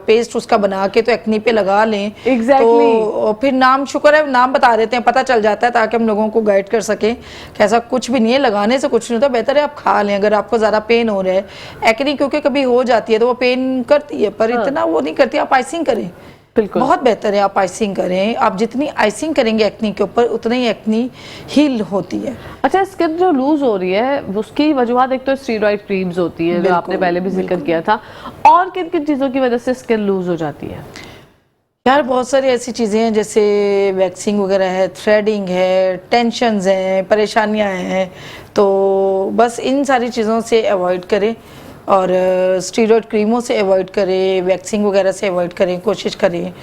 पेस्ट उसका बना के तो एक्नी पे लगा लें। तो फिर नाम, शुक्र है नाम बता देते हैं, पता चल जाता है, ताकि हम लोगों को गाइड कर सकें कि ऐसा कुछ भी नहीं है, लगाने से कुछ नहीं होता। बेहतर है आप खा लें अगर आपको ज़्यादा पेन हो रहा है। एक्नी क्योंकि कभी हो जाती है तो वो पेन करती है, पर इतना वो नहीं करती। आप आइसिंग करें, बहुत बेहतर है आप आइसिंग करें। आप जितनी आइसिंग करेंगे एक्नी के ऊपर उतनी ही एक्नी हील होती है। अच्छा, स्किन जो लूज हो रही है उसकी वजूहत एक तो स्टेरॉइड क्रीम्स होती हैं जो आपने पहले भी जिक्र किया था, और किन किन चीज़ों की वजह से स्किन लूज हो जाती है? यार बहुत सारी ऐसी चीज़ें हैं जैसे वैक्सिंग वगैरह है, थ्रेडिंग है, टेंशन्स हैं, परेशानियां हैं, तो बस इन सारी चीज़ों से अवॉइड करें और स्टीरॉयड क्रीमों से अवॉइड करें, वैक्सिंग वगैरह से अवॉइड करें, कोशिश करें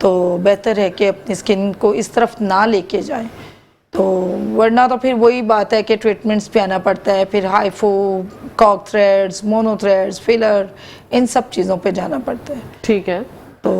तो बेहतर है कि अपनी स्किन को इस तरफ ना लेके जाएं। तो वरना तो फिर वही बात है कि ट्रीटमेंट्स पे आना पड़ता है, फिर हाइफो, कॉक थ्रेड्स, मोनो थ्रेड्स, फिलर, इन सब चीज़ों पे जाना पड़ता है। ठीक है। तो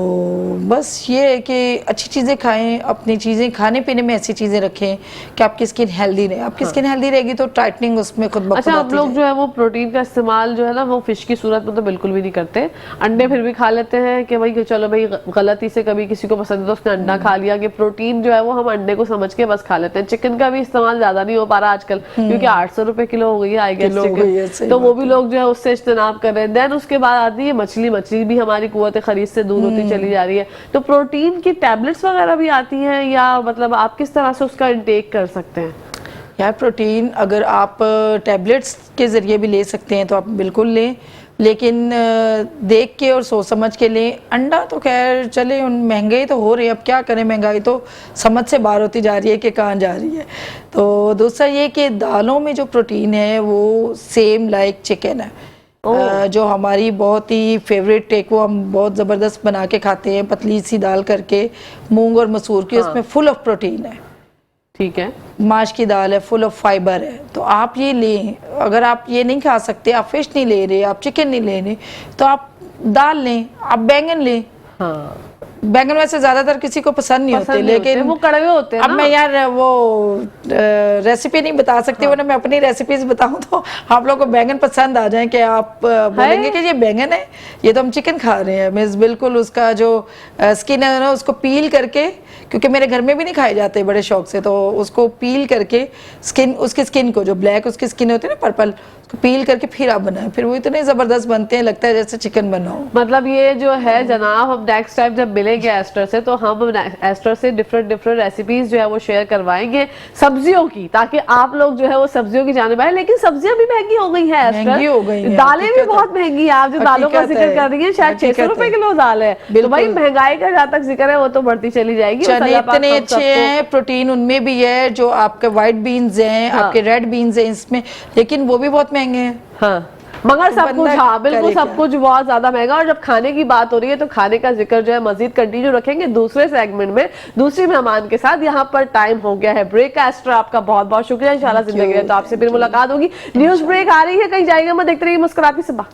बस ये है कि अच्छी चीज़ें खाएं, अपनी चीज़ें खाने पीने में ऐसी चीज़ें रखें कि आपकी स्किन हेल्दी रहे। आपकी स्किन हेल्दी रहेगी तो टाइटनिंग उसमें खुद ब खुद अच्छा, आप आती लोग जाएगी। जो है वो प्रोटीन का इस्तेमाल जो है ना वो फिश की सूरत में तो बिल्कुल भी नहीं करते। अंडे फिर भी खा लेते हैं कि भाई चलो भाई गलती से कभी किसी को पसंद है तो उसने अंडा खा लिया, कि प्रोटीन जो है वो हम अंडे को समझ के बस खा लेते हैं। चिकन का भी इस्तेमाल ज्यादा नहीं हो पा रहा आजकल, क्योंकि 800 रुपए किलो हो गई है आई गेस किलो हो गई है, चिकन, सही तो वो बात भी लोग जो है उससे इज्तनाब कर रहे हैं। देन उसके बाद आती है मछली। मछली भी हमारी कुव्वत खरीद से दूर होती चली जा रही है। तो प्रोटीन की टैबलेट्स वगैरह भी आती हैं, या मतलब आप किस तरह से उसका इंटेक कर सकते हैं? यार प्रोटीन अगर आप टैबलेट्स के ज़रिए भी ले सकते हैं तो आप बिल्कुल लें, लेकिन देख के और सोच समझ के लें। अंडा तो खैर चले, महंगाई तो हो रही है, अब क्या करें, महंगाई तो समझ से बाहर होती जा रही है कि कहाँ जा रही है। तो दूसरा ये कि दालों में जो प्रोटीन है वो सेम लाइक चिकन है, जो हमारी बहुत ही फेवरेट एक, वो हम बहुत ज़बरदस्त बना के खाते हैं, पतली सी दाल करके, मूंग और मसूर की, उसमें फुल ऑफ प्रोटीन है। ठीक है। माश की दाल है, फुल ऑफ फाइबर है, तो आप ये लें। अगर आप ये नहीं खा सकते, आप फिश नहीं ले रहे, आप चिकन नहीं ले रहे, तो आप दाल लें, आप बैंगन लें। हाँ, बैंगन वैसे ज्यादातर किसी को पसंद नहीं होते, लेकिन वो कड़वे होते हैं अब ना। मैं यार वो रेसिपी नहीं बता सकती, वरना मैं अपनी रेसिपीज बताऊं तो आप लोगों को बैंगन पसंद आ जाए कि आप बोलेंगे कि ये बैंगन है, ये तो हम चिकन खा रहे हैं। मीन्स बिल्कुल उसका जो स्किन है ना, उसको पील करके, क्योंकि मेरे घर में भी नहीं खाए जाते बड़े शौक से, तो उसको पील करके स्किन, उसकी स्किन को जो ब्लैक उसकी स्किन होती है ना, पर्पल, उसको पील करके फिर आप बनाए, फिर वो इतने जबरदस्त बनते हैं, लगता है जैसे चिकन बना हो। मतलब ये जो है जनाब, हम नेक्स्ट टाइम जब मिलेंगे एस्टर से, तो हम एस्टर से डिफरेंट डिफरेंट रेसिपीज जो है वो शेयर करवाएंगे सब्जियों की, ताकि आप लोग जो है वो सब्जियों की जाने पाए। लेकिन सब्जियां भी महंगी हो गई है एस्टर, महंगी हो गई हैं, दालें भी बहुत महंगी है। आप जो दालों का जिक्र कर रही है, शायद 600 रुपए किलो दाल है। तो भाई महंगाई का जहाँ तक जिक्र है वो तो बढ़ती चली जाएगी। चने इतने अच्छे हैं, प्रोटीन उनमें भी है, जो आपके व्हाइट बीन्स हैं, आपके रेड बीन्स हैं इसमें, लेकिन वो भी बहुत महंगे हैं। हाँ, मगर सब कुछ, हाँ बिल्कुल सब कुछ बहुत ज्यादा महंगा। और जब खाने की बात हो रही है तो खाने का जिक्र जो है मजीद कंटिन्यू रखेंगे दूसरे सेगमेंट में दूसरी मेहमान के साथ। यहाँ पर टाइम हो गया है ब्रेक का। एस्टर आपका बहुत बहुत शुक्रिया। इंशाल्लाह जिंदगी है तो आपसे फिर मुलाकात होगी। न्यूज ब्रेक आ रही है, कहीं जाएंगे मैं, देखते रहिए मुस्कुराती सुबह।